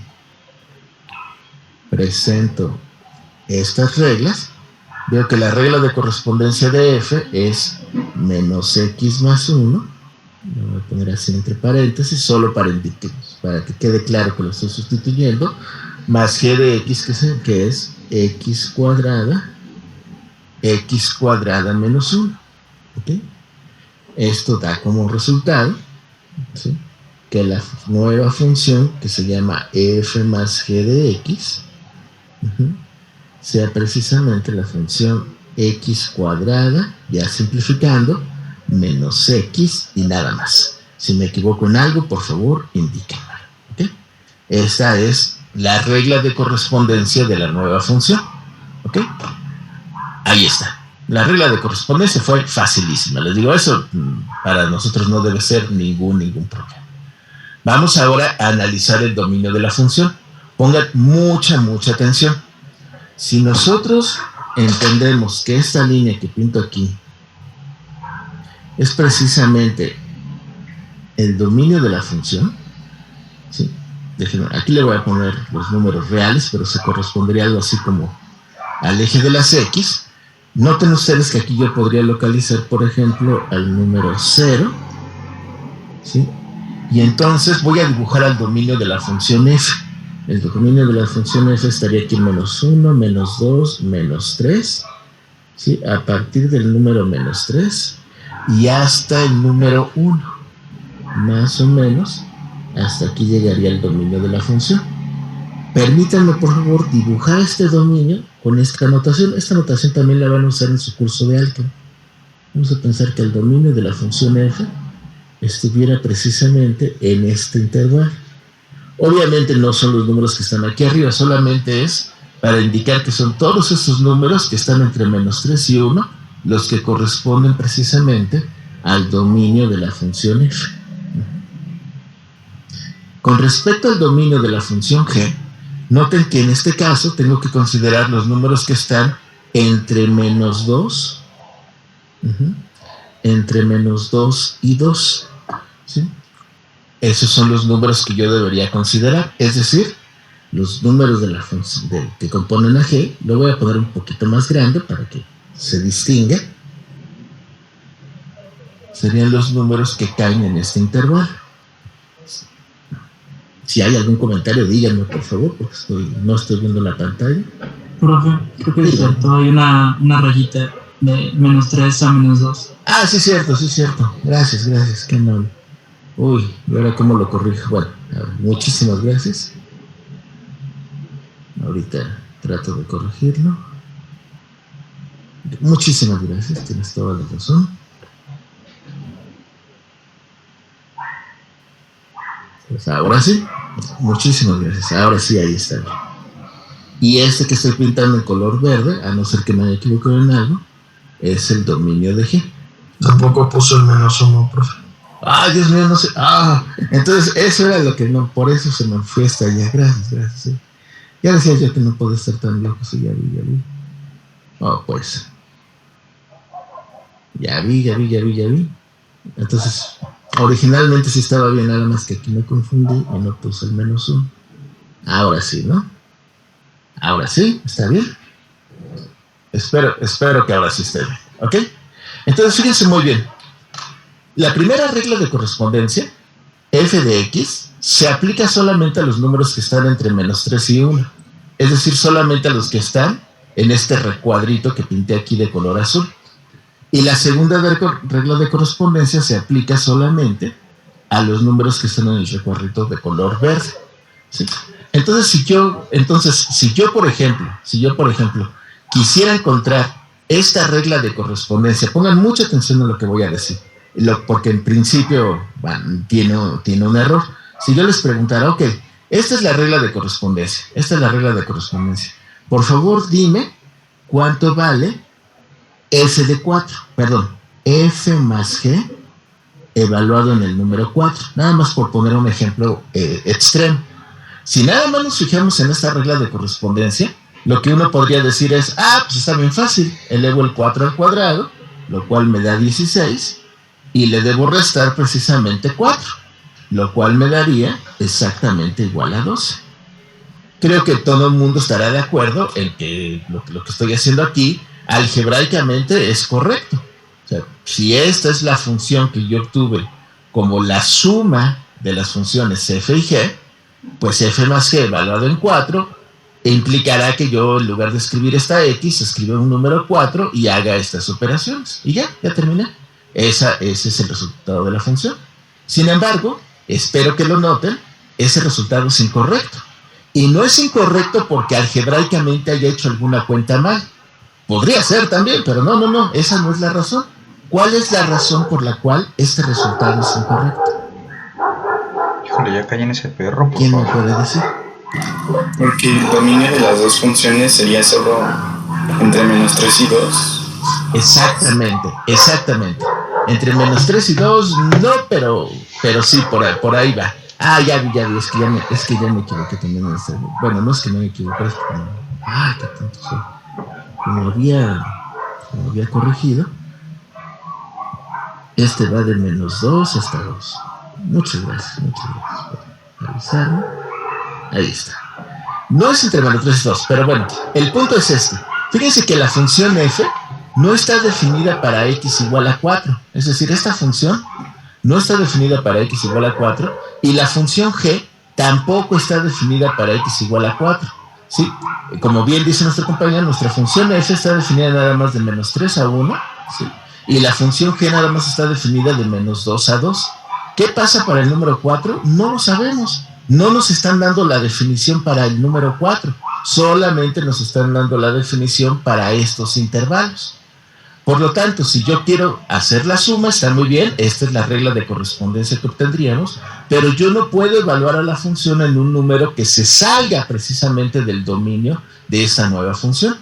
presento estas reglas. Veo que la regla de correspondencia de f es menos x más 1. Lo voy a poner así entre paréntesis, solo para que quede claro que lo estoy sustituyendo, más g de x, que es x cuadrada menos 1. ¿Okay? Esto da como resultado, ¿sí?, que la nueva función que se llama f más g de x sea precisamente la función x cuadrada, ya simplificando, menos x y nada más. Si me equivoco en algo, por favor, indíquenme. ¿Okay? Esta es la regla de correspondencia de la nueva función. ¿Ok? Ahí está. La regla de correspondencia fue facilísima. Les digo, eso para nosotros no debe ser ningún problema. Vamos ahora a analizar el dominio de la función. Pongan mucha atención. Si nosotros entendemos que esta línea que pinto aquí es precisamente el dominio de la función, ¿sí? Déjenme, aquí le voy a poner los números reales, pero se correspondería algo así como al eje de las x. Noten ustedes que aquí yo podría localizar, por ejemplo, al número 0, ¿sí? Y entonces voy a dibujar al dominio de la función f. El dominio de la función f estaría aquí en menos 1, menos 2, menos 3, ¿sí? A partir del número menos 3 y hasta el número 1, más o menos, hasta aquí llegaría el dominio de la función. Permítanme, por favor, dibujar este dominio con esta notación. Esta notación también la van a usar en su curso de álgebra. Vamos a pensar que el dominio de la función f estuviera precisamente en este intervalo. Obviamente no son los números que están aquí arriba, solamente es para indicar que son todos estos números que están entre menos 3 y 1 los que corresponden precisamente al dominio de la función f. Con respecto al dominio de la función g, noten que en este caso tengo que considerar los números que están entre menos 2, entre menos 2 y 2, ¿sí? Esos son los números que yo debería considerar, es decir, los números de la función que componen a g. Lo voy a poner un poquito más grande para que se distinga. Serían los números que caen en este intervalo. Si hay algún comentario, díganme, por favor, porque no estoy viendo la pantalla.
Profe, creo que es cierto, hay una rayita de menos 3 a menos 2.
Ah, sí, cierto. Gracias, qué amable. Uy, ¿y ahora cómo lo corrijo? Bueno, muchísimas gracias. Ahorita trato de corregirlo. Muchísimas gracias, tienes toda la razón. Pues ahora sí, muchísimas gracias. Ahora sí, ahí está bien. Y este que estoy pintando en color verde, a no ser que me haya equivocado en algo, es el dominio de G.
Tampoco puso el -1, profe.
Dios mío, no sé. Entonces eso era lo que no, por eso se me fue hasta allá. Gracias. Sí. Ya decía yo que no puedo estar tan lejos, y ya vi. Pues. Ya vi. Entonces, originalmente sí estaba bien, nada más que aquí me confundí y no puse el -1. Ahora sí, ¿no? Ahora sí, ¿está bien? Espero que ahora sí esté bien, ¿ok? Entonces, fíjense muy bien. La primera regla de correspondencia, f de x, se aplica solamente a los números que están entre -3 y 1. Es decir, solamente a los que están en este recuadrito que pinté aquí de color azul. Y la segunda regla de correspondencia se aplica solamente a los números que están en el recuadrito de color verde, ¿sí? Entonces, si yo, por ejemplo, quisiera encontrar esta regla de correspondencia, pongan mucha atención a lo que voy a decir, porque en principio tiene un error. Si yo les preguntara, ok, esta es la regla de correspondencia, por favor dime cuánto vale f de 4, f más g evaluado en el número 4, nada más por poner un ejemplo extremo. Si nada más nos fijamos en esta regla de correspondencia, lo que uno podría decir es, pues está bien fácil, elevo el 4 al cuadrado, lo cual me da 16, y le debo restar precisamente 4, lo cual me daría exactamente igual a 12. Creo que todo el mundo estará de acuerdo en que lo que estoy haciendo aquí, algebraicamente es correcto. O sea, si esta es la función que yo obtuve como la suma de las funciones f y g, pues f más g evaluado en 4 implicará que yo, en lugar de escribir esta x, escriba un número 4 y haga estas operaciones. Y ya terminé. Ese es el resultado de la función. Sin embargo, espero que lo noten, ese resultado es incorrecto. Y no es incorrecto porque algebraicamente haya hecho alguna cuenta mal. Podría ser también, pero no, esa no es la razón. ¿Cuál es la razón por la cual este resultado es incorrecto?
Híjole, ya caí en ese perro, por
¿Quién me
favor.
puede decir?
Porque el dominio de las dos funciones sería solo entre -3 y 2.
Exactamente. Entre -3 y 2, no, pero sí, por ahí va. Ya vi, es que ya me equivoqué también. Bueno, no es que me equivoqué, es que qué tonto soy. Como había corregido, este va de -2 hasta 2. Muchas gracias por avisarme. Ahí está. No es entre -3 y 2, pero bueno, el punto es este. Fíjense que la función f no está definida para x igual a 4. Es decir, esta función no está definida para x igual a 4 y la función g tampoco está definida para x igual a 4. ¿Sí? Como bien dice nuestra compañera, nuestra función f está definida nada más de -3 a 1, ¿sí? Y la función g nada más está definida de -2 a 2. ¿Qué pasa para el número 4? No lo sabemos. No nos están dando la definición para el número 4. Solamente nos están dando la definición para estos intervalos. Por lo tanto, si yo quiero hacer la suma, está muy bien, esta es la regla de correspondencia que obtendríamos, pero yo no puedo evaluar a la función en un número que se salga precisamente del dominio de esta nueva función.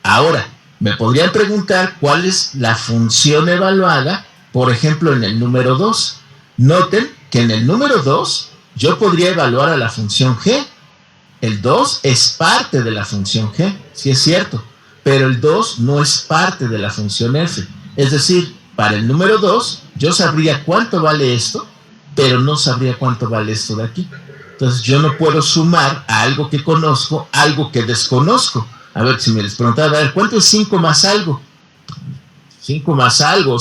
Ahora, me podrían preguntar cuál es la función evaluada, por ejemplo, en el número 2. Noten que en el número 2 yo podría evaluar a la función g. El 2 es parte de la función g, sí es cierto, pero el 2 no es parte de la función f. Es decir, para el número 2 yo sabría cuánto vale esto, pero no sabría cuánto vale esto de aquí. Entonces yo no puedo sumar a algo que conozco, algo que desconozco. A ver, si me les preguntara, a ver, ¿cuánto es 5 más algo? 5 más algo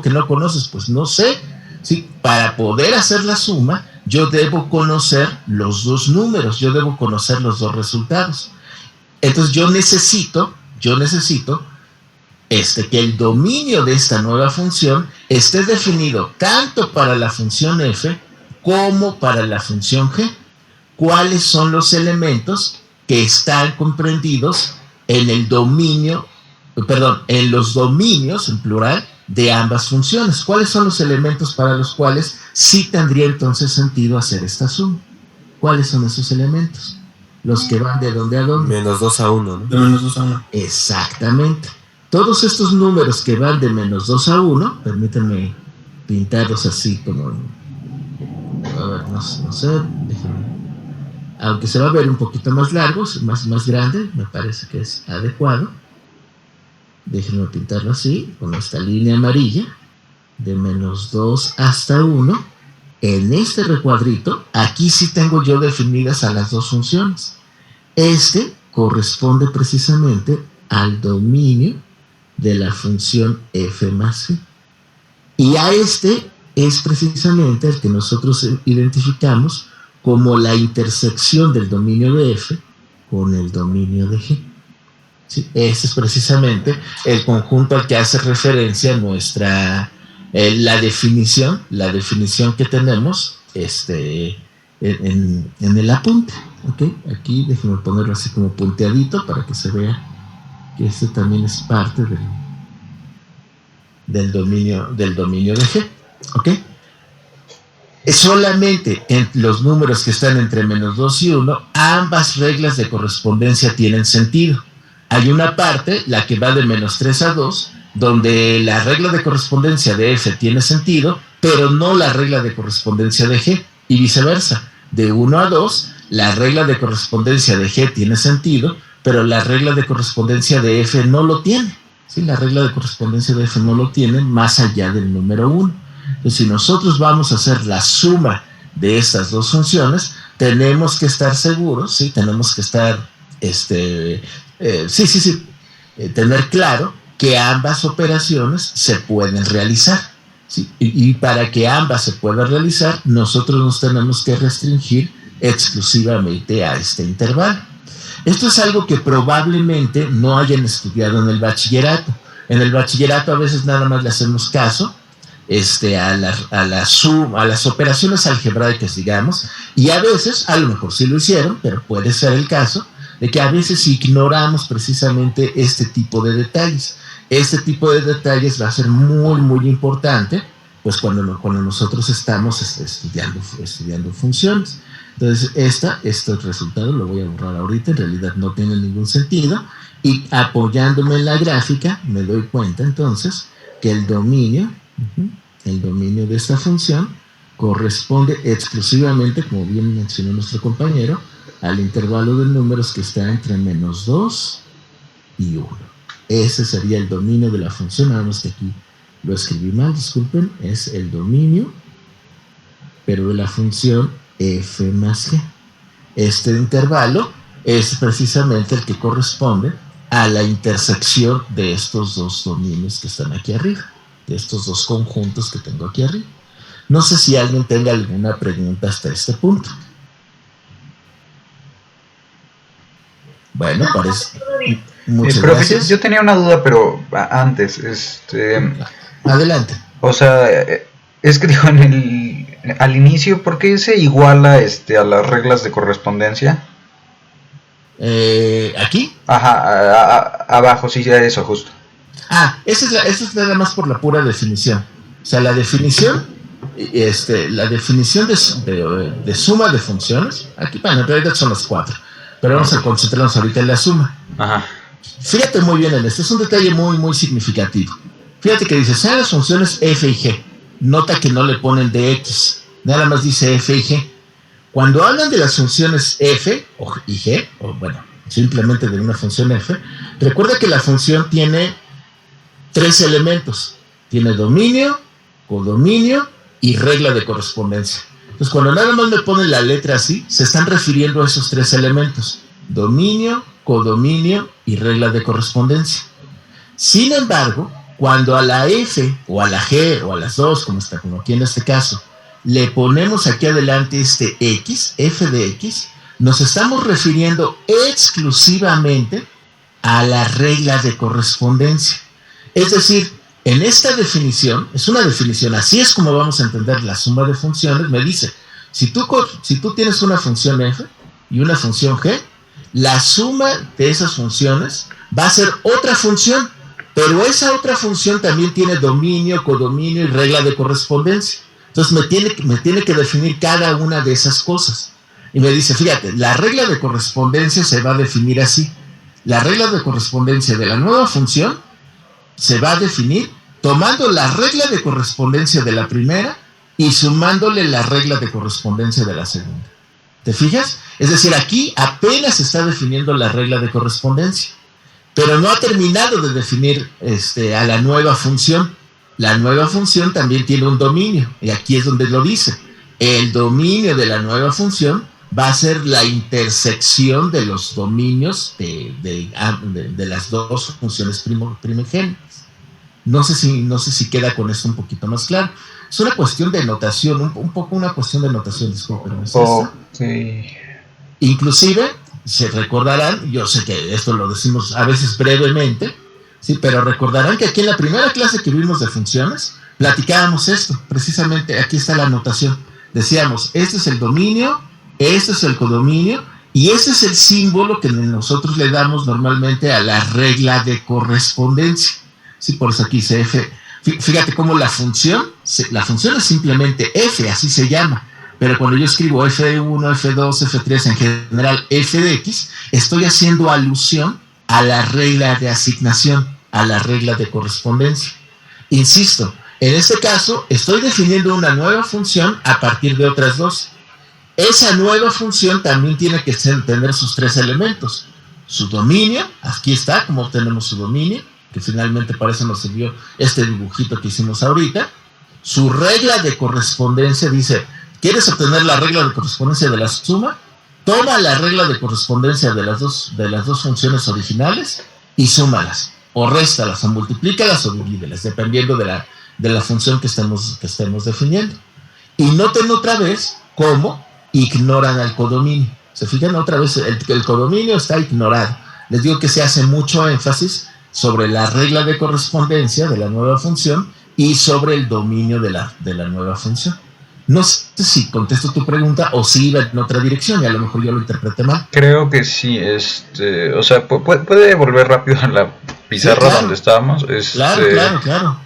que no conoces, pues no sé. ¿Sí? Para poder hacer la suma, yo debo conocer los dos números, yo debo conocer los dos resultados. Entonces yo necesito que el dominio de esta nueva función esté definido tanto para la función f como para la función g. ¿Cuáles son los elementos que están comprendidos en el dominio, en los dominios, en plural, de ambas funciones. ¿Cuáles son los elementos para los cuales sí tendría entonces sentido hacer esta suma? ¿Cuáles son esos elementos? Los que van de dónde a dónde.
Menos 2 a 1, ¿no?
De menos 2 a 1.
Exactamente. Todos estos números que van de menos 2 a 1, permítanme pintarlos así como... A ver, no sé, déjenme. Aunque se va a ver un poquito más largo, más grande, me parece que es adecuado. Déjenme pintarlo así, con esta línea amarilla, de menos 2 hasta 1. En este recuadrito, aquí sí tengo yo definidas a las dos funciones. Este corresponde precisamente al dominio de la función f más g. Y a este es precisamente el que nosotros identificamos como la intersección del dominio de f con el dominio de g. ¿Sí? Ese es precisamente el conjunto al que hace referencia nuestra la definición que tenemos en el apunte. ¿Okay? Aquí déjenme ponerlo así como punteadito para que se vea que este también es parte del dominio de G. ¿Okay? Solamente en los números que están entre menos 2 y 1, ambas reglas de correspondencia tienen sentido. Hay una parte, la que va de menos 3 a 2, donde la regla de correspondencia de f tiene sentido, pero no la regla de correspondencia de g, y viceversa. De 1 a 2, la regla de correspondencia de g tiene sentido, pero la regla de correspondencia de f no lo tiene. ¿Sí? La regla de correspondencia de f no lo tiene más allá del número 1. Entonces, si nosotros vamos a hacer la suma de estas dos funciones, tenemos que estar seguros, ¿sí? Tenemos que estar, tener claro que ambas operaciones se pueden realizar, ¿sí? Y para que ambas se puedan realizar, nosotros nos tenemos que restringir exclusivamente a este intervalo. Esto es algo que probablemente no hayan estudiado en el bachillerato. En el bachillerato a veces nada más le hacemos caso a las operaciones algebraicas, digamos, y a veces, a lo mejor sí lo hicieron, pero puede ser el caso de que a veces ignoramos precisamente este tipo de detalles. Este tipo de detalles va a ser muy, muy importante, pues cuando nosotros estamos estudiando funciones. Entonces, este resultado lo voy a borrar ahorita, en realidad no tiene ningún sentido, y apoyándome en la gráfica, me doy cuenta entonces que el dominio de esta función corresponde exclusivamente, como bien mencionó nuestro compañero, al intervalo de números que está entre menos 2 y 1. Ese sería el dominio de la función, nada más que aquí lo escribí mal, disculpen, es el dominio, pero de la función f más g. Este intervalo es precisamente el que corresponde a la intersección de estos dos dominios que están aquí arriba, de estos dos conjuntos que tengo aquí arriba. No sé si alguien tenga alguna pregunta hasta este punto. Bueno, parece. Muchas gracias.
Yo tenía una duda, pero antes,
Adelante.
O sea, es que dijo al inicio, ¿por qué se iguala a las reglas de correspondencia?
¿Aquí?
Ajá, abajo, sí, ya eso, justo.
Esa es nada más por la pura definición. O sea, la definición de suma de funciones, aquí, bueno, en realidad son las 4, pero vamos a concentrarnos ahorita en la suma.
Ajá.
Fíjate muy bien en esto, es un detalle muy, muy significativo. Fíjate que dice, sean las funciones f y g. Nota que no le ponen de x, nada más dice f y g. Cuando hablan de las funciones f y g, o bueno, simplemente de una función f, recuerda que la función tiene 3 elementos. Tiene dominio, codominio y regla de correspondencia. Entonces, cuando nada más le ponen la letra así, se están refiriendo a esos 3 elementos. Dominio, codominio y regla de correspondencia. Sin embargo, cuando a la f o a la g o a las dos, como aquí en este caso, le ponemos aquí adelante este x, f de x, nos estamos refiriendo exclusivamente a la regla de correspondencia. Es decir, en esta definición, es una definición, así es como vamos a entender la suma de funciones, me dice, si tú tienes una función f y una función g, la suma de esas funciones va a ser otra función, Pero esa otra función también tiene dominio, codominio y regla de correspondencia. Entonces me tiene que definir cada una de esas cosas. Y me dice, fíjate, la regla de correspondencia se va a definir así. La regla de correspondencia de la nueva función se va a definir tomando la regla de correspondencia de la primera y sumándole la regla de correspondencia de la segunda. ¿Te fijas? Es decir, aquí apenas se está definiendo la regla de correspondencia, pero no ha terminado de definir a la nueva función. La nueva función también tiene un dominio, y aquí es donde lo dice. El dominio de la nueva función va a ser la intersección de los dominios de las dos funciones primigenias. No sé si queda con esto un poquito más claro. Es una cuestión de notación, un poco una cuestión de notación, discúlpenme.
Okay.
Inclusive, se recordarán, yo sé que esto lo decimos a veces brevemente, sí, pero recordarán que aquí en la primera clase que vimos de funciones, platicábamos esto, precisamente aquí está la notación. Decíamos, este es el dominio, este es el codominio, y ese es el símbolo que nosotros le damos normalmente a la regla de correspondencia. Sí, por eso aquí dice f. Fíjate cómo la función es simplemente f, así se llama. Pero cuando yo escribo f1, f2, f3, en general f de x, estoy haciendo alusión a la regla de asignación, a la regla de correspondencia. Insisto, en este caso estoy definiendo una nueva función a partir de otras dos. Esa nueva función también tiene que tener sus tres elementos. Su dominio, aquí está, como obtenemos su dominio, que finalmente para eso nos sirvió este dibujito que hicimos ahorita. Su regla de correspondencia dice, ¿quieres obtener la regla de correspondencia de la suma? Toma la regla de correspondencia de las dos funciones originales y súmalas, o réstalas, o multiplícalas, o divídelas, dependiendo de la función que estemos definiendo. Y noten otra vez cómo ignoran al codominio. ¿Se fijan? Otra vez, el codominio está ignorado. Les digo que se hace mucho énfasis sobre la regla de correspondencia de la nueva función y sobre el dominio de la nueva función. No sé si contesto tu pregunta o si iba en otra dirección y a lo mejor yo lo interpreté mal.
Creo que sí, o sea, puede volver rápido a la pizarra, sí, claro, donde estábamos.
Claro.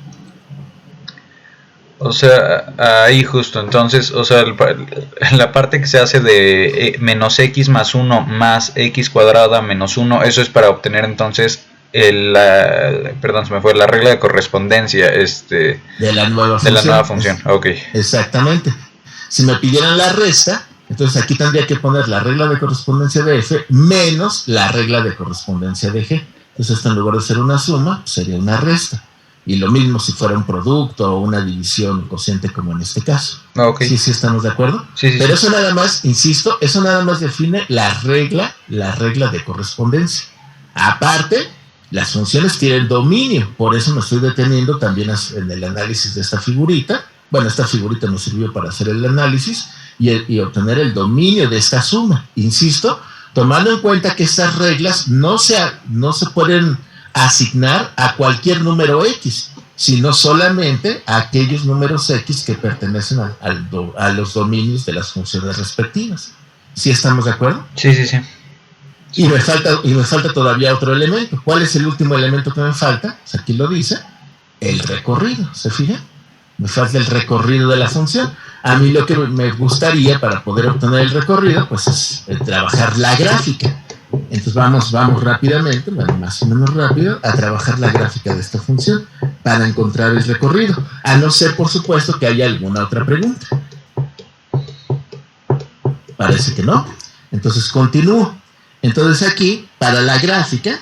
O sea, ahí justo, entonces, o sea, la parte que se hace de menos x más 1 más x cuadrada menos 1, eso es para obtener entonces perdón, se me fue la regla de correspondencia de la nueva función. Okay.
Exactamente. Si me pidieran la resta, entonces aquí tendría que poner la regla de correspondencia de f menos la regla de correspondencia de g. Entonces esto en lugar de ser una suma, sería una resta. Y lo mismo si fuera un producto o una división cociente como en este caso.
Okay.
Sí, estamos de acuerdo.
Sí,
pero eso nada más, insisto, eso nada más define la regla de correspondencia. Aparte, las funciones tienen dominio, por eso me estoy deteniendo también en el análisis de esta figurita. Bueno, esta figurita nos sirvió para hacer el análisis y obtener el dominio de esta suma. Insisto, tomando en cuenta que estas reglas no se pueden asignar a cualquier número x, sino solamente a aquellos números x que pertenecen a los dominios de las funciones respectivas. ¿Sí estamos de acuerdo?
Sí.
Y me falta todavía otro elemento. ¿Cuál es el último elemento que me falta? Pues aquí lo dice, el recorrido. ¿Se fijan? Me falta el recorrido de la función. A mí lo que me gustaría para poder obtener el recorrido, pues es trabajar la gráfica. Entonces vamos rápidamente, más o menos rápido, a trabajar la gráfica de esta función para encontrar el recorrido. A no ser, por supuesto, que haya alguna otra pregunta. Parece que no. Entonces continúo. Entonces aquí, para la gráfica,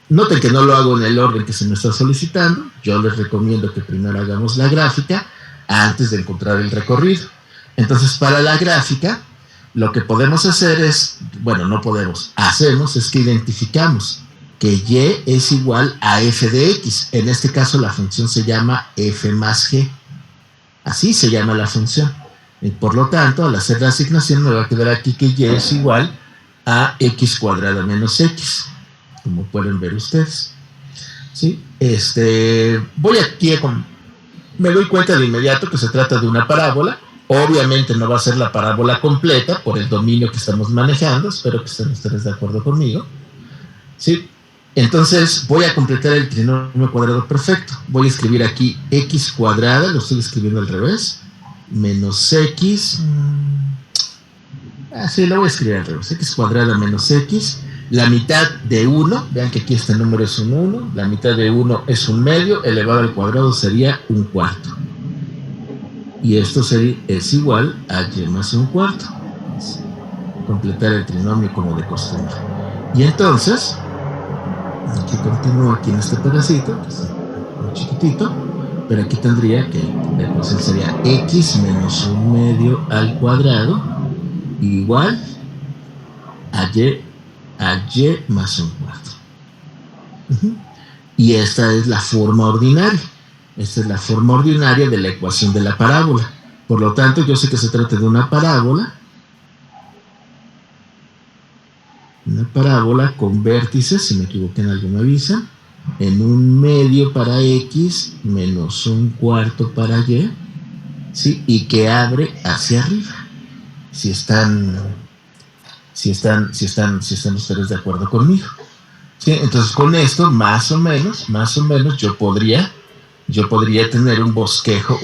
noten que no lo hago en el orden que se me está solicitando. Yo les recomiendo que primero hagamos la gráfica antes de encontrar el recorrido. Entonces, para la gráfica, lo que podemos hacer es, hacemos es que identificamos que y es igual a f de x. En este caso, la función se llama f más g. Así se llama la función. Y por lo tanto, al hacer la asignación, me va a quedar aquí que y es igual a x cuadrada menos x, como pueden ver ustedes. ¿Sí? Voy aquí me doy cuenta de inmediato que se trata de una parábola. Obviamente no va a ser la parábola completa por el dominio que estamos manejando. Espero que estén ustedes de acuerdo conmigo. ¿Sí? Entonces voy a completar el trinomio cuadrado perfecto. Voy a escribir aquí x cuadrada, lo estoy escribiendo al revés, menos x. Sí, lo voy a escribir al revés. X cuadrada menos x. La mitad de 1, vean que aquí este número es un 1, la mitad de 1 es un medio, elevado al cuadrado sería un cuarto. Y esto es igual a y más un cuarto. Completar el trinomio como de costumbre. Y entonces, aquí continúo aquí en este pedacito, que es muy chiquitito, pero aquí tendría que, la ecuación sería x menos un medio al cuadrado igual a y más un cuarto. Y esta es la forma ordinaria. Esta es la forma ordinaria de la ecuación de la parábola. Por lo tanto, yo sé que se trata de una parábola con vértices, si me equivoqué en algo me avisan, en un medio para x menos un cuarto para y, ¿sí? Y que abre hacia arriba. Si están ustedes de acuerdo conmigo. ¿Sí? Entonces con esto, más o menos, yo podría tener un bosquejo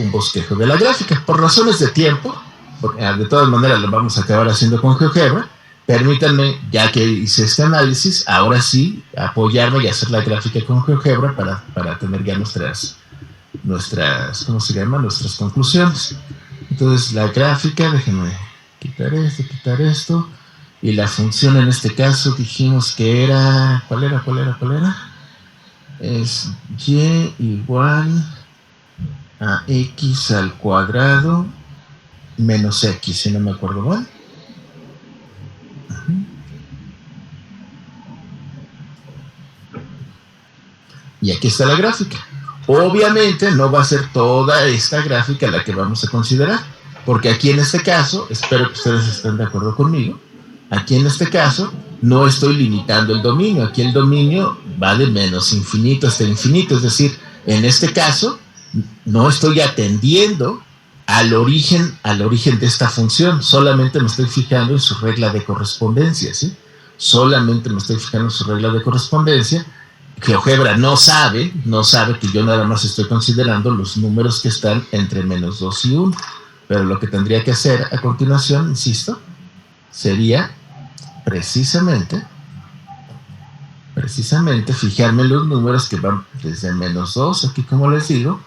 de la gráfica. Por razones de tiempo, porque de todas maneras lo vamos a acabar haciendo con GeoGebra, permítanme, ya que hice este análisis, ahora sí, apoyarme y hacer la gráfica con GeoGebra para tener ya nuestras, ¿cómo se llama? Nuestras conclusiones. Entonces la gráfica, déjenme quitar esto. Y la función en este caso dijimos que era, ¿cuál era? Es y igual a x al cuadrado menos x, si no me acuerdo mal. Y aquí está la gráfica. Obviamente no va a ser toda esta gráfica la que vamos a considerar, porque aquí en este caso, espero que ustedes estén de acuerdo conmigo, aquí en este caso no estoy limitando el dominio, aquí el dominio va de menos infinito hasta infinito, es decir, en este caso no estoy atendiendo al origen de esta función, solamente me estoy fijando en su regla de correspondencia, ¿sí? Solamente me estoy fijando en su regla de correspondencia. GeoGebra no sabe que yo nada más estoy considerando los números que están entre menos 2 y 1, pero lo que tendría que hacer a continuación, insisto, sería precisamente fijarme en los números que van desde menos 2, aquí como les digo,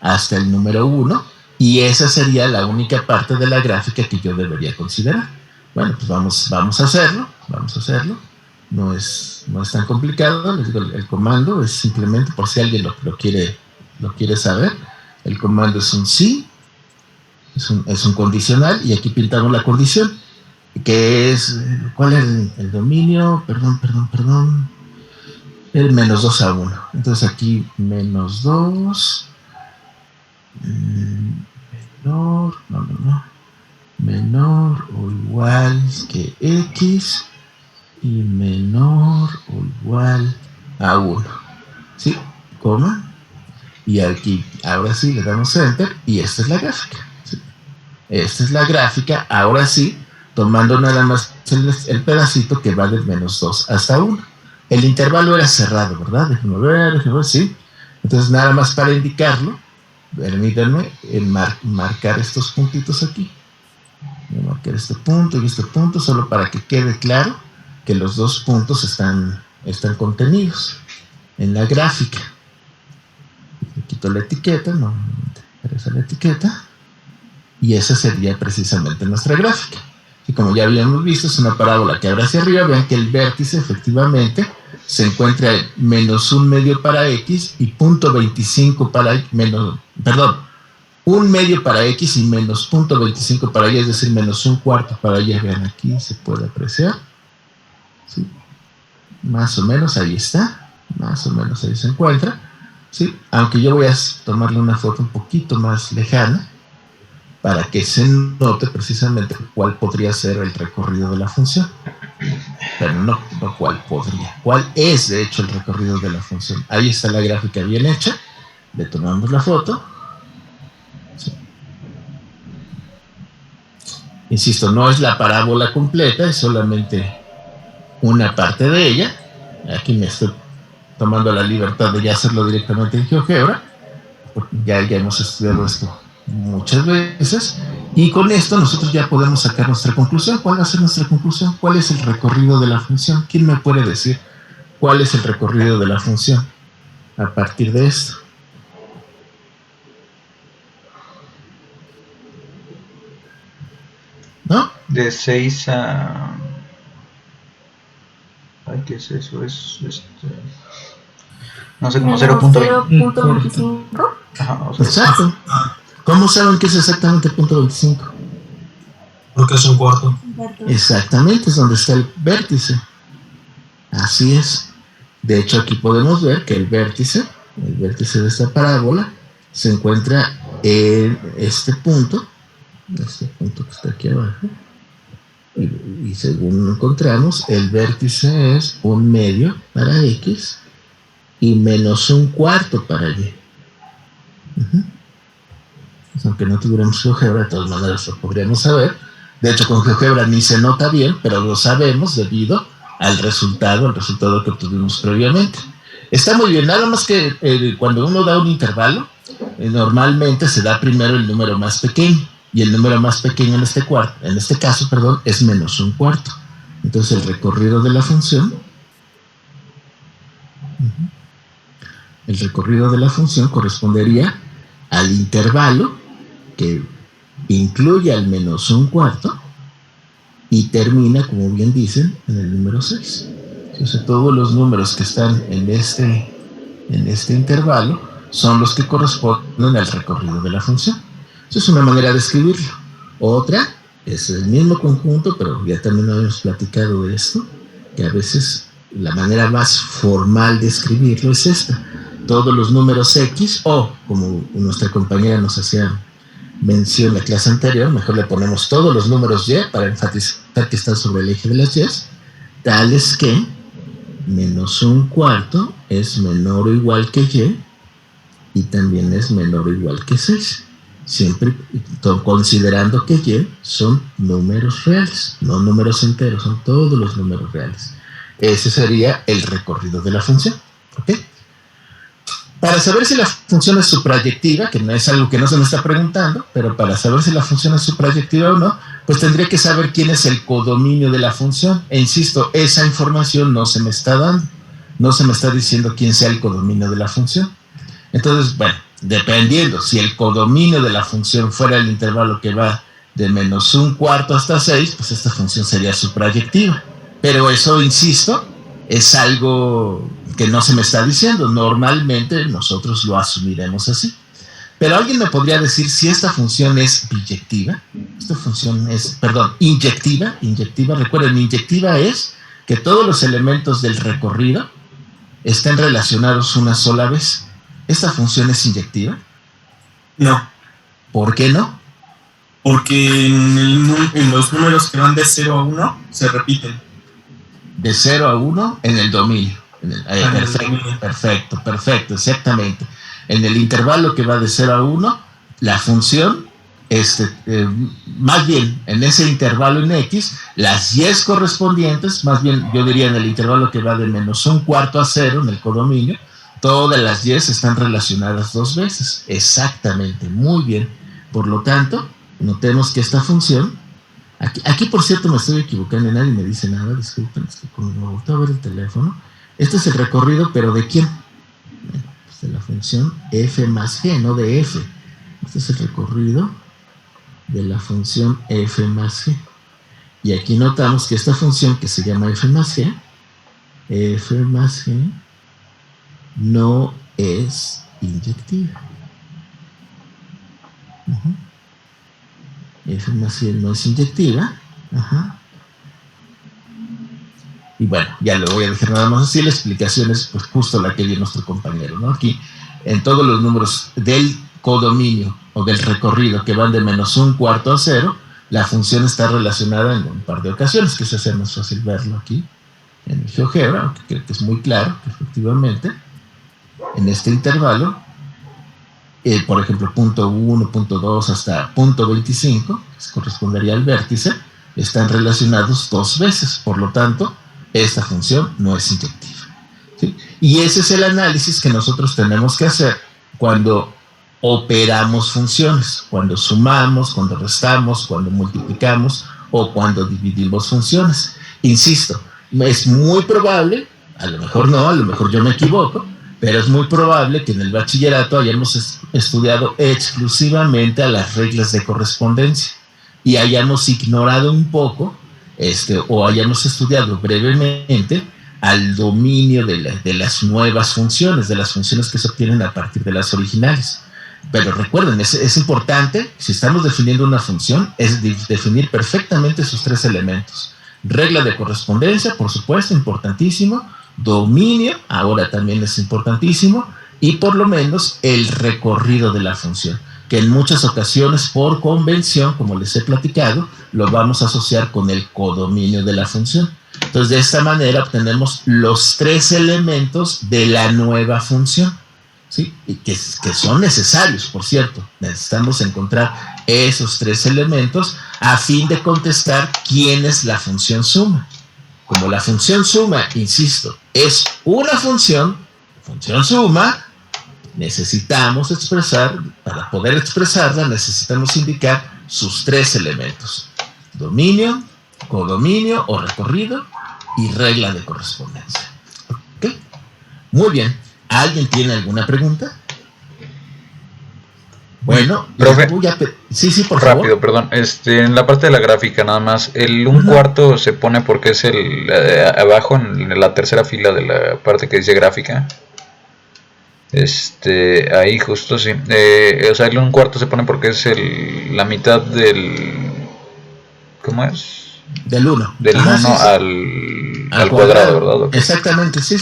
hasta el número 1, y esa sería la única parte de la gráfica que yo debería considerar. Bueno, pues vamos a hacerlo. No es tan complicado, les digo, el comando es simplemente, por si alguien lo quiere saber, el comando es un sí, es un condicional, y aquí pintamos la condición, que es, ¿cuál es el dominio? Perdón, el menos 2 a 1. Entonces aquí menos 2, menor o igual que x, y menor o igual a 1, ¿sí? Coma, y aquí ahora sí le damos enter, y esta es la gráfica, ¿sí? Esta es la gráfica, ahora sí, tomando nada más el pedacito que va del menos 2 hasta 1. El intervalo era cerrado, ¿verdad? Déjenme ver, sí. Entonces nada más para indicarlo, permítanme marcar estos puntitos aquí. Voy a marcar este punto y este punto, solo para que quede claro que los dos puntos están contenidos en la gráfica. Le quito la etiqueta, no me interesa la etiqueta, y esa sería precisamente nuestra gráfica. Y como ya habíamos visto, es una parábola que abre hacia arriba. Vean que el vértice efectivamente se encuentra en menos un medio para x y punto 25 para un medio para x y menos punto 25 para y, es decir, menos un cuarto para y. Vean, aquí se puede apreciar, ¿sí? Más o menos ahí está, más o menos ahí se encuentra, ¿sí? Aunque yo voy a tomarle una foto un poquito más lejana para que se note precisamente cuál podría ser el recorrido de la función. Pero no cuál es de hecho el recorrido de la función. Ahí está la gráfica bien hecha, le tomamos la foto, ¿sí? Insisto, no es la parábola completa, es solamente una parte de ella. Aquí me estoy tomando la libertad de ya hacerlo directamente en GeoGebra, porque ya hemos estudiado esto muchas veces, y con esto nosotros ya podemos sacar nuestra conclusión. ¿Cuál va a ser nuestra conclusión? ¿Cuál es el recorrido de la función? ¿Quién me puede decir cuál es el recorrido de la función a partir de esto? ¿No?
De 6 a... Ay, ¿qué es eso? Es no sé, como
0.25.
Ajá, o sea,
Exacto. ¿Cómo saben que es exactamente punto 25?
Porque es un cuarto.
Exactamente, es donde está el vértice. Así es. De hecho, aquí podemos ver que el vértice de esta parábola, se encuentra en este punto que está aquí abajo. Y según encontramos, el vértice es 1/2 para X y menos 1/4 para Y. Aunque no tuviéramos GeoGebra, de todas maneras lo podríamos saber. De hecho, con GeoGebra ni se nota bien, pero lo sabemos debido al resultado que obtuvimos previamente. Está muy bien, nada más que cuando uno da un intervalo, normalmente se da primero el número más pequeño, y el número más pequeño en este caso, es menos 1/4. Entonces el recorrido de la función, correspondería al intervalo que incluye al menos 1/4 y termina, como bien dicen, en el número 6. O sea, todos los números que están en este intervalo son los que corresponden al recorrido de la función. Esa es una manera de escribirlo. Otra es el mismo conjunto, pero ya también habíamos platicado de esto, que a veces la manera más formal de escribirlo es esta. Todos los números X, o como nuestra compañera nos hacía mención en la clase anterior, mejor le ponemos todos los números Y para enfatizar que están sobre el eje de las Y, tales que menos 1/4 es menor o igual que Y y también es menor o igual que 6. Siempre considerando que Y son números reales, no números enteros, son todos los números reales. Ese sería el recorrido de la función. ¿Ok? Para saber si la función es suprayectiva, que no es algo que no se me está preguntando, pero para saber si la función es suprayectiva o no, pues tendría que saber quién es el codominio de la función. E insisto, esa información no se me está dando. No se me está diciendo quién sea el codominio de la función. Entonces, bueno, dependiendo, si el codominio de la función fuera el intervalo que va de menos 1/4 hasta 6, pues esta función sería suprayectiva. Pero eso, insisto, es algo que no se me está diciendo. Normalmente nosotros lo asumiremos así. Pero alguien me podría decir si esta función es biyectiva. Esta función es, inyectiva. Recuerden, inyectiva es que todos los elementos del recorrido estén relacionados una sola vez. ¿Esta función es inyectiva?
No.
¿Por qué no?
Porque en los números que van de 0 a 1 se repiten.
De 0 a 1 en el dominio. Perfecto, exactamente. En el intervalo que va de 0 a 1, la función, más bien en ese intervalo en X, las Y correspondientes, más bien yo diría en el intervalo que va de menos 1/4 a 0 en el codominio, todas las Y están relacionadas 2 veces. Exactamente, muy bien. Por lo tanto, notemos que esta función, aquí por cierto me estoy equivocando, nadie me dice nada, disculpen, es que cuando me volteo a ver el teléfono, este es el recorrido, pero ¿de quién? Bueno, pues de la función f más g, no de f. Este es el recorrido de la función f más g. Y aquí notamos que esta función que se llama f más g no es inyectiva. F más g no es inyectiva. Y bueno, ya lo voy a dejar nada más así. La explicación es pues justo la que dio nuestro compañero, ¿no? Aquí, en todos los números del codominio o del recorrido que van de menos 1/4 a 0, la función está relacionada en un par de ocasiones, que se hace más fácil verlo aquí en el GeoGebra, aunque creo que es muy claro que efectivamente en este intervalo, por ejemplo, punto 1, punto 2 hasta punto 25, que correspondería al vértice, están relacionados 2 veces. Por lo tanto, esta función no es inyectiva. ¿Sí? Y ese es el análisis que nosotros tenemos que hacer cuando operamos funciones, cuando sumamos, cuando restamos, cuando multiplicamos o cuando dividimos funciones. Insisto, es muy probable, a lo mejor no, a lo mejor yo me equivoco, pero es muy probable que en el bachillerato hayamos estudiado exclusivamente a las reglas de correspondencia y hayamos ignorado un poco, o hayamos estudiado brevemente al dominio de las nuevas funciones, de las funciones que se obtienen a partir de las originales. Pero recuerden, es importante, si estamos definiendo una función, es definir perfectamente sus tres elementos. Regla de correspondencia, por supuesto, importantísimo. Dominio, ahora también es importantísimo. Y por lo menos el recorrido de la función, que en muchas ocasiones, por convención, como les he platicado, lo vamos a asociar con el codominio de la función. Entonces, de esta manera obtenemos los tres elementos de la nueva función. ¿Sí? Y que son necesarios, por cierto. Necesitamos encontrar esos tres elementos a fin de contestar quién es la función suma. Como la función suma, insisto, es una función suma, necesitamos expresar, para poder expresarla, necesitamos indicar sus tres elementos: dominio, codominio o recorrido y regla de correspondencia. ¿Ok? Muy bien. ¿Alguien tiene alguna pregunta? Bueno,
profe,
sí, por
rápido,
favor.
perdón. En la parte de la gráfica, nada más, el un cuarto se pone porque es el abajo en la tercera fila de la parte que dice gráfica. Ahí justo sí. O sea, el un cuarto se pone porque es la mitad del. ¿Cómo es?
Del 1.
Del 1 al cuadrado, ¿verdad? Okay.
Exactamente, sí.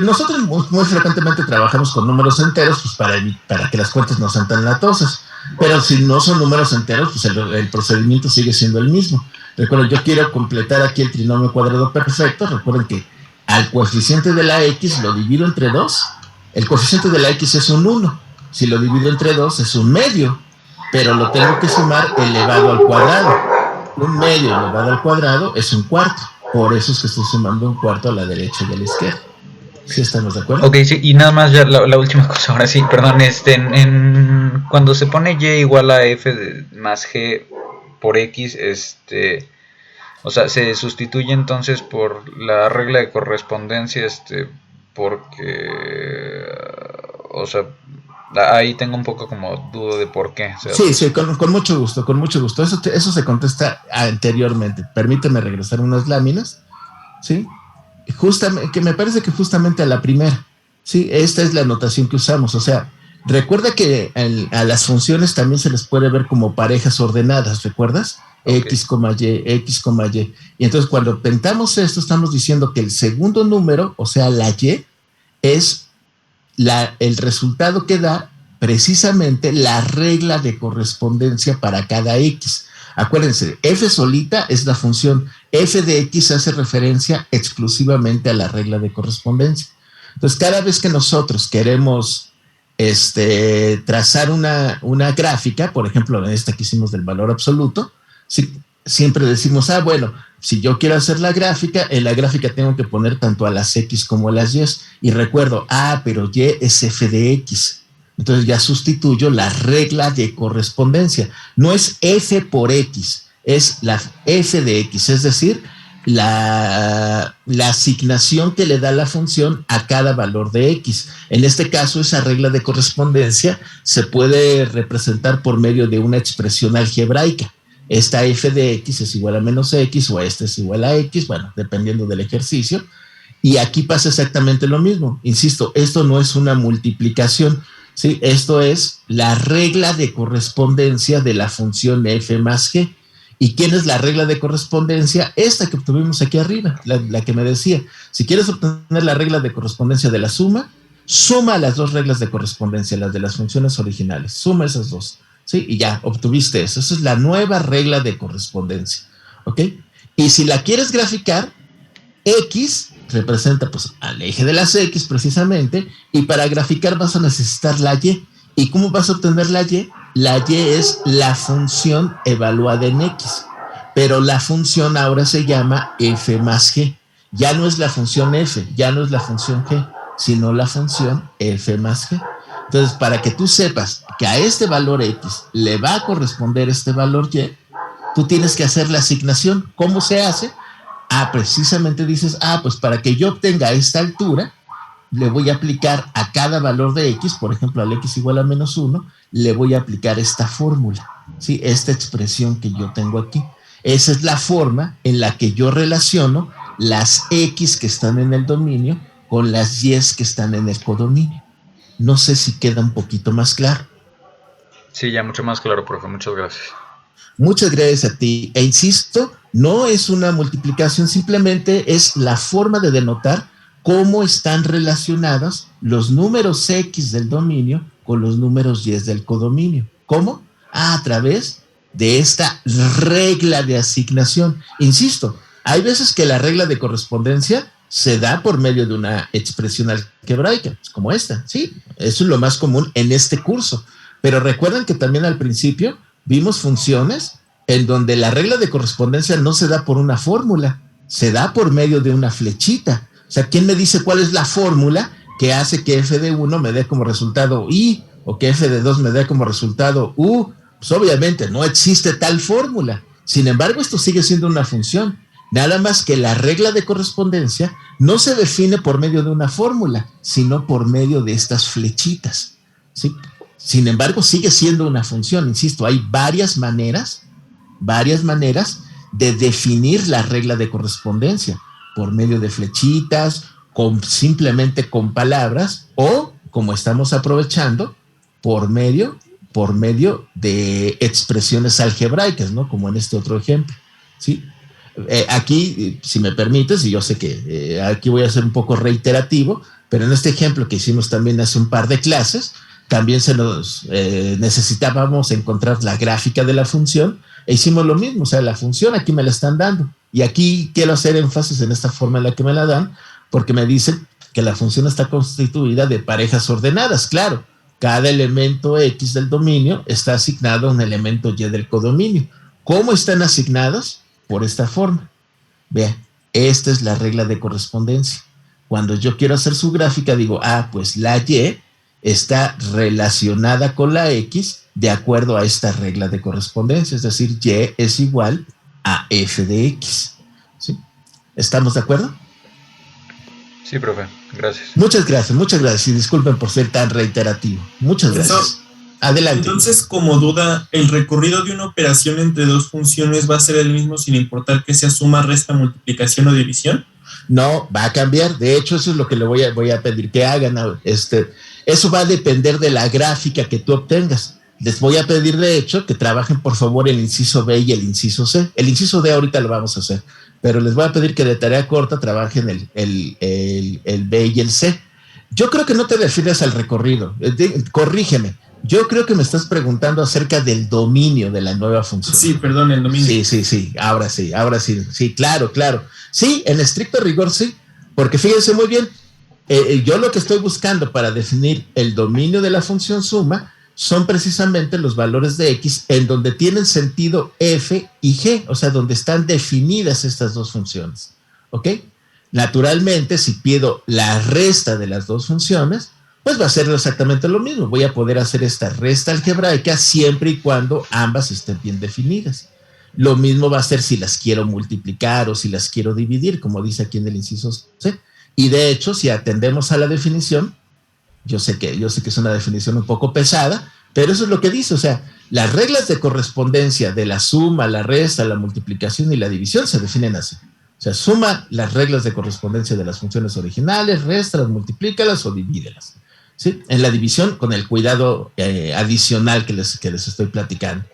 Nosotros muy frecuentemente trabajamos con números enteros, pues para que las cuentas no sean tan latosas. Pero si no son números enteros, pues el procedimiento sigue siendo el mismo. Recuerden, yo quiero completar aquí el trinomio cuadrado perfecto. Recuerden que al coeficiente de la x lo divido entre 2. El coeficiente de la x es un 1. Si lo divido entre 2 es un medio. Pero lo tengo que sumar elevado al cuadrado. Un medio elevado al cuadrado es un cuarto. Por eso es que estoy sumando un cuarto a la derecha y a la izquierda. ¿Sí estamos de acuerdo?
Ok, sí, y nada más ya la última cosa, ahora sí, perdón, cuando se pone y igual a f más g por x, o sea, se sustituye entonces por la regla de correspondencia, porque, o sea, ahí tengo un poco como duda de por qué. O sea,
sí, con mucho gusto, con mucho gusto. Eso se contesta anteriormente. Permíteme regresar unas láminas, ¿sí? Justamente, que me parece que justamente a la primera, ¿sí? Esta es la notación que usamos. O sea, recuerda que a las funciones también se les puede ver como parejas ordenadas, ¿recuerdas? Okay. X, Y. Y entonces cuando tentamos esto, estamos diciendo que el segundo número, o sea, la Y, es el resultado que da precisamente la regla de correspondencia para cada X. Acuérdense, f solita es la función, f de x hace referencia exclusivamente a la regla de correspondencia. Entonces, cada vez que nosotros queremos trazar una gráfica, por ejemplo, en esta que hicimos del valor absoluto, siempre decimos, bueno, si yo quiero hacer la gráfica, en la gráfica tengo que poner tanto a las x como a las y, y recuerdo, pero y es f de x. Entonces ya sustituyo la regla de correspondencia. No es f por x, es la f de x, es decir, la asignación que le da la función a cada valor de x. En este caso, esa regla de correspondencia se puede representar por medio de una expresión algebraica. Esta f de x es igual a menos x o esta es igual a x, bueno, dependiendo del ejercicio. Y aquí pasa exactamente lo mismo. Insisto, esto no es una multiplicación, ¿sí? Esto es la regla de correspondencia de la función f más g. ¿Y quién es la regla de correspondencia? Esta que obtuvimos aquí arriba, la que me decía. Si quieres obtener la regla de correspondencia de la suma, suma las dos reglas de correspondencia, las de las funciones originales. Suma esas dos, ¿sí? Y ya, obtuviste eso. Esa es la nueva regla de correspondencia, ¿ok? Y si la quieres graficar, x representa pues al eje de las x precisamente, y para graficar vas a necesitar la y. ¿Y cómo vas a obtener la y? La y es la función evaluada en x, pero la función ahora se llama f más g. ya no es la función f, ya no es la función g, sino la función f más g. Entonces, para que tú sepas que a este valor x le va a corresponder este valor y, tú tienes que hacer la asignación. ¿Cómo se hace? Precisamente dices, pues para que yo obtenga esta altura, le voy a aplicar a cada valor de x, por ejemplo, al x igual a menos 1, le voy a aplicar esta fórmula, ¿sí? Esta expresión que yo tengo aquí. Esa es la forma en la que yo relaciono las x que están en el dominio con las y que están en el codominio. No sé si queda un poquito más claro.
Sí, ya mucho más claro, profe. Muchas gracias.
Muchas gracias a ti. E insisto, no es una multiplicación, simplemente es la forma de denotar cómo están relacionados los números x del dominio con los números y del codominio. ¿Cómo? A través de esta regla de asignación. Insisto, hay veces que la regla de correspondencia se da por medio de una expresión algebraica, como esta, ¿sí? Eso es lo más común en este curso. Pero recuerden que también al principio vimos funciones en donde la regla de correspondencia no se da por una fórmula, se da por medio de una flechita. O sea, ¿quién me dice cuál es la fórmula que hace que f de 1 me dé como resultado i o que f de 2 me dé como resultado u? Pues obviamente no existe tal fórmula. Sin embargo, esto sigue siendo una función. Nada más que la regla de correspondencia no se define por medio de una fórmula, sino por medio de estas flechitas, ¿sí? Sin embargo, sigue siendo una función. Insisto, hay varias maneras de definir la regla de correspondencia, por medio de flechitas, simplemente con palabras, o, como estamos aprovechando, por medio de expresiones algebraicas, ¿no? Como en este otro ejemplo, ¿sí? Aquí, si me permites, y yo sé que aquí voy a ser un poco reiterativo, pero en este ejemplo que hicimos también hace un par de clases, también necesitábamos encontrar la gráfica de la función e hicimos lo mismo. O sea, la función aquí me la están dando y aquí quiero hacer énfasis en esta forma en la que me la dan porque me dicen que la función está constituida de parejas ordenadas. Claro, cada elemento x del dominio está asignado a un elemento y del codominio. ¿Cómo están asignados? Por esta forma. Vean, esta es la regla de correspondencia. Cuando yo quiero hacer su gráfica digo, pues la y está relacionada con la x de acuerdo a esta regla de correspondencia, es decir, y es igual a f de x. ¿Sí? ¿Estamos de acuerdo?
Sí, profe, gracias.
Muchas gracias y disculpen por ser tan reiterativo. Muchas gracias. Adelante.
Entonces, como duda, ¿el recorrido de una operación entre dos funciones va a ser el mismo sin importar que sea suma, resta, multiplicación o división?
No, va a cambiar. De hecho, eso es lo que le voy a pedir que hagan. Eso va a depender de la gráfica que tú obtengas. Les voy a pedir, de hecho, que trabajen, por favor, el inciso B y el inciso C. El inciso D ahorita lo vamos a hacer, pero les voy a pedir que de tarea corta trabajen el B y el C. Yo creo que no te refieres al recorrido. Corrígeme. Yo creo que me estás preguntando acerca del dominio de la nueva función.
Sí, perdón, el dominio.
Sí. Ahora sí. Sí, claro. Sí, en estricto rigor sí, porque fíjense muy bien, yo lo que estoy buscando para definir el dominio de la función suma son precisamente los valores de x en donde tienen sentido f y g, o sea, donde están definidas estas dos funciones, ¿ok? Naturalmente, si pido la resta de las dos funciones, pues va a ser exactamente lo mismo. Voy a poder hacer esta resta algebraica siempre y cuando ambas estén bien definidas. Lo mismo va a ser si las quiero multiplicar o si las quiero dividir, como dice aquí en el inciso C. Y de hecho, si atendemos a la definición, yo sé que es una definición un poco pesada, pero eso es lo que dice. O sea, las reglas de correspondencia de la suma, la resta, la multiplicación y la división se definen así. O sea, suma las reglas de correspondencia de las funciones originales, réstalas, multiplícalas o divídelas, ¿sí? En la división con el cuidado adicional que les estoy platicando.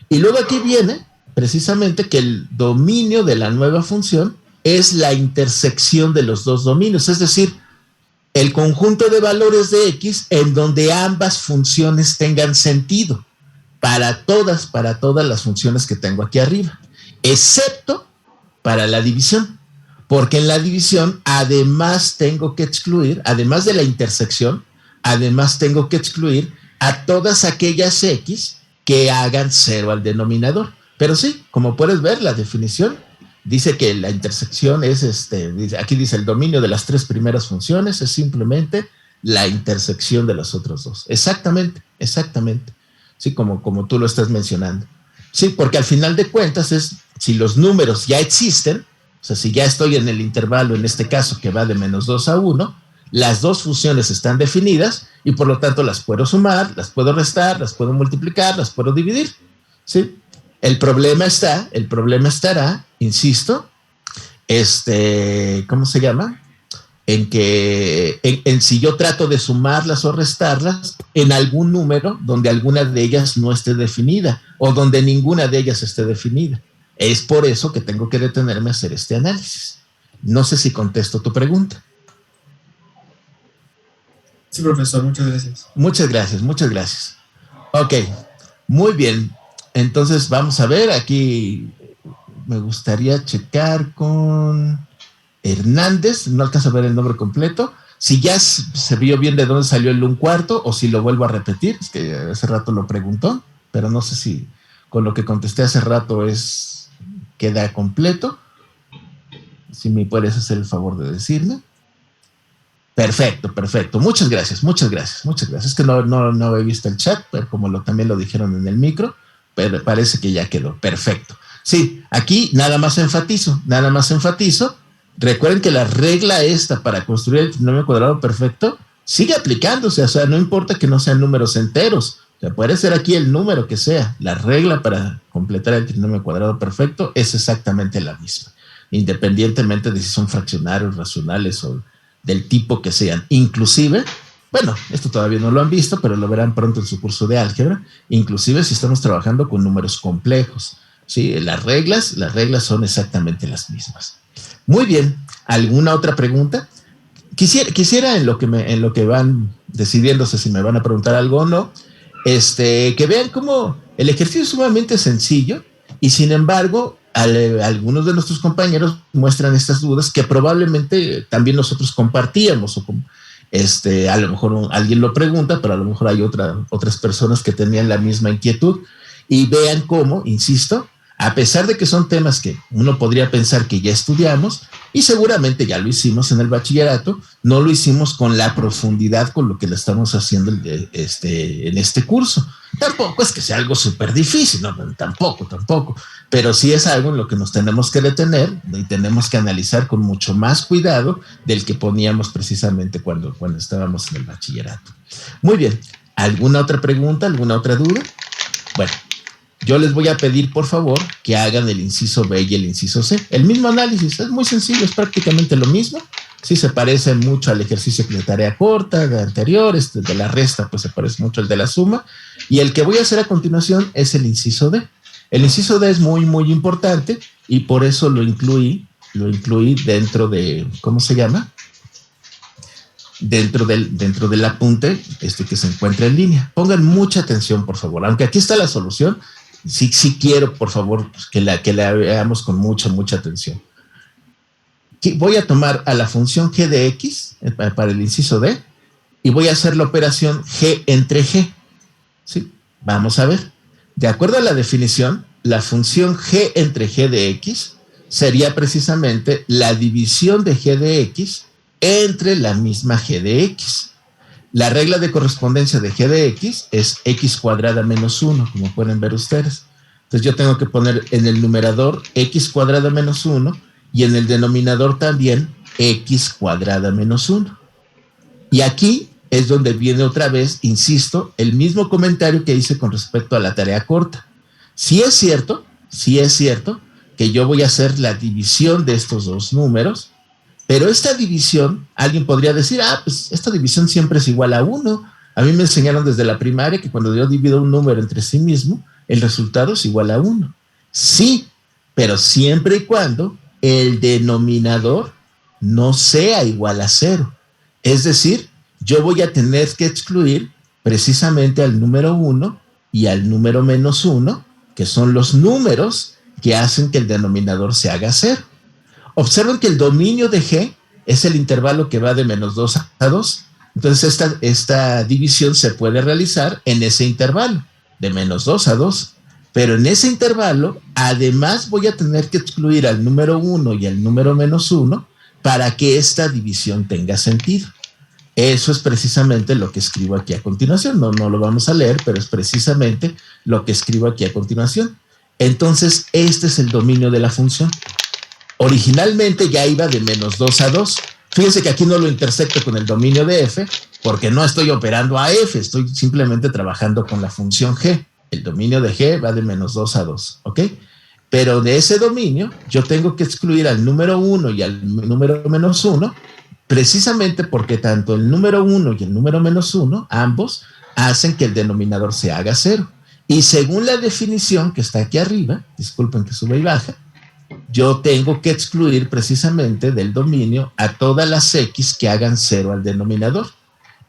Y luego aquí viene precisamente que el dominio de la nueva función es la intersección de los dos dominios, es decir, el conjunto de valores de x en donde ambas funciones tengan sentido para todas las funciones que tengo aquí arriba, excepto para la división, porque en la división además tengo que excluir, además de la intersección, además tengo que excluir a todas aquellas x que hagan cero al denominador. Pero sí, como puedes ver, la definición Dice que la intersección es, aquí dice el dominio de las 3 primeras funciones es simplemente la intersección de las otras 2. Exactamente. Sí, como tú lo estás mencionando. Sí, porque al final de cuentas si los números ya existen, o sea, si ya estoy en el intervalo, en este caso, que va de -2 a 1, las 2 funciones están definidas y por lo tanto las puedo sumar, las puedo restar, las puedo multiplicar, las puedo dividir. ¿Sí? El problema estará, insisto, ¿cómo se llama? En que en si yo trato de sumarlas o restarlas en algún número donde alguna de ellas no esté definida o donde ninguna de ellas esté definida. Es por eso que tengo que detenerme a hacer este análisis. No sé si contesto tu pregunta.
Sí, profesor, muchas gracias.
Muchas gracias. Ok, muy bien. Entonces vamos a ver, aquí me gustaría checar con Hernández, no alcanzo a ver el nombre completo, si ya se vio bien de dónde salió el 1/4 o si lo vuelvo a repetir, es que hace rato lo preguntó, pero no sé si con lo que contesté hace rato queda completo. Si me puedes hacer el favor de decirme. Perfecto. Muchas gracias. Es que no he visto el chat, pero como también lo dijeron en el micro, pero parece que ya quedó. Perfecto. Sí, aquí nada más enfatizo. Recuerden que la regla esta para construir el trinomio cuadrado perfecto sigue aplicándose, o sea, no importa que no sean números enteros, o sea, puede ser aquí el número que sea, la regla para completar el trinomio cuadrado perfecto es exactamente la misma, independientemente de si son fraccionarios, racionales o del tipo que sean. Inclusive, bueno, esto todavía no lo han visto, pero lo verán pronto en su curso de álgebra, inclusive si estamos trabajando con números complejos, ¿sí? Las reglas son exactamente las mismas. Muy bien, ¿alguna otra pregunta? Quisiera en lo que van decidiéndose si me van a preguntar algo o no, que vean cómo el ejercicio es sumamente sencillo y sin embargo algunos de nuestros compañeros muestran estas dudas que probablemente también nosotros compartíamos o a lo mejor alguien lo pregunta, pero a lo mejor hay otras personas que tenían la misma inquietud y vean cómo, insisto, a pesar de que son temas que uno podría pensar que ya estudiamos y seguramente ya lo hicimos en el bachillerato, no lo hicimos con la profundidad con lo que lo estamos haciendo en este curso. Tampoco es que sea algo súper difícil, no, tampoco, pero sí es algo en lo que nos tenemos que detener y tenemos que analizar con mucho más cuidado del que poníamos precisamente cuando estábamos en el bachillerato. Muy bien, ¿alguna otra pregunta, alguna otra duda? Bueno, yo les voy a pedir, por favor, que hagan el inciso B y el inciso C. El mismo análisis, es muy sencillo, es prácticamente lo mismo. Sí se parece mucho al ejercicio de tarea corta, de anterior, de la resta, pues se parece mucho al de la suma. Y el que voy a hacer a continuación es el inciso D. El inciso D es muy, muy importante y por eso lo incluí dentro de, ¿cómo se llama? Dentro del apunte que se encuentra en línea. Pongan mucha atención, por favor. Aunque aquí está la solución, sí quiero, por favor, que la veamos con mucha atención. Voy a tomar a la función g de x para el inciso D y voy a hacer la operación g entre g. ¿Sí? Vamos a ver. De acuerdo a la definición, la función g entre g de x sería precisamente la división de g de x entre la misma g de x. La regla de correspondencia de g de x es x cuadrada menos 1, como pueden ver ustedes. Entonces yo tengo que poner en el numerador x cuadrada menos 1 y en el denominador también x cuadrada menos 1. Y aquí es donde viene otra vez, insisto, el mismo comentario que hice con respecto a la tarea corta. Sí es cierto que yo voy a hacer la división de estos dos números, pero esta división, alguien podría decir, pues esta división siempre es igual a 1. A mí me enseñaron desde la primaria que cuando yo divido un número entre sí mismo, el resultado es igual a 1. Sí, pero siempre y cuando el denominador no sea igual a 0. Es decir, yo voy a tener que excluir precisamente al número 1 y al número menos 1, que son los números que hacen que el denominador se haga 0. Observen que el dominio de G es el intervalo que va de menos 2 a 2. Entonces esta división se puede realizar en ese intervalo, de menos 2 a 2. Pero en ese intervalo, además voy a tener que excluir al número 1 y al número -1 para que esta división tenga sentido. Eso es precisamente lo que escribo aquí a continuación. No lo vamos a leer, pero es precisamente lo que escribo aquí a continuación. Entonces, este es el dominio de la función. Originalmente ya iba de -2 a 2. Fíjense que aquí no lo intersecto con el dominio de f, porque no estoy operando a f, estoy simplemente trabajando con la función g. El dominio de g va de -2 a 2, ¿ok? Pero de ese dominio yo tengo que excluir al número 1 y al número -1, precisamente porque tanto el número 1 y el número -1, ambos, hacen que el denominador se haga 0. Y según la definición que está aquí arriba, disculpen que sube y baja, yo tengo que excluir precisamente del dominio a todas las x que hagan 0 al denominador.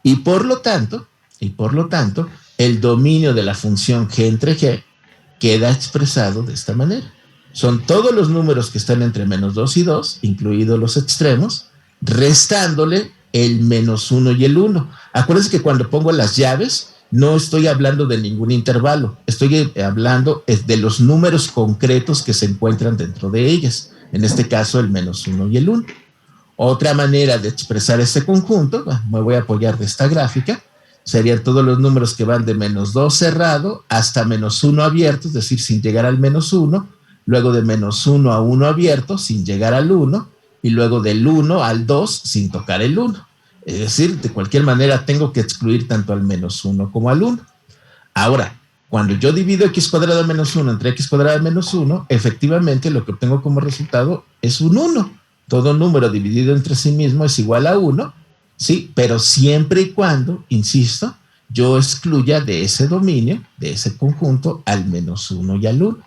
Y por lo tanto, el dominio de la función g entre g queda expresado de esta manera. Son todos los números que están entre -2 y 2, incluidos los extremos, restándole el -1 y el 1. Acuérdense que cuando pongo las llaves, no estoy hablando de ningún intervalo, estoy hablando de los números concretos que se encuentran dentro de ellas, en este caso el -1 y el 1. Otra manera de expresar este conjunto, me voy a apoyar de esta gráfica, serían todos los números que van de -2 cerrado hasta -1 abierto, es decir, sin llegar al -1, luego de -1 a 1 abierto, sin llegar al 1, y luego del 1 al 2, sin tocar el 1. Es decir, de cualquier manera tengo que excluir tanto al -1 como al 1. Ahora, cuando yo divido x cuadrado menos 1 entre x cuadrado menos 1, efectivamente lo que obtengo como resultado es un 1. Todo número dividido entre sí mismo es igual a 1, ¿sí? Pero siempre y cuando, insisto, yo excluya de ese dominio, de ese conjunto, al -1 y al 1.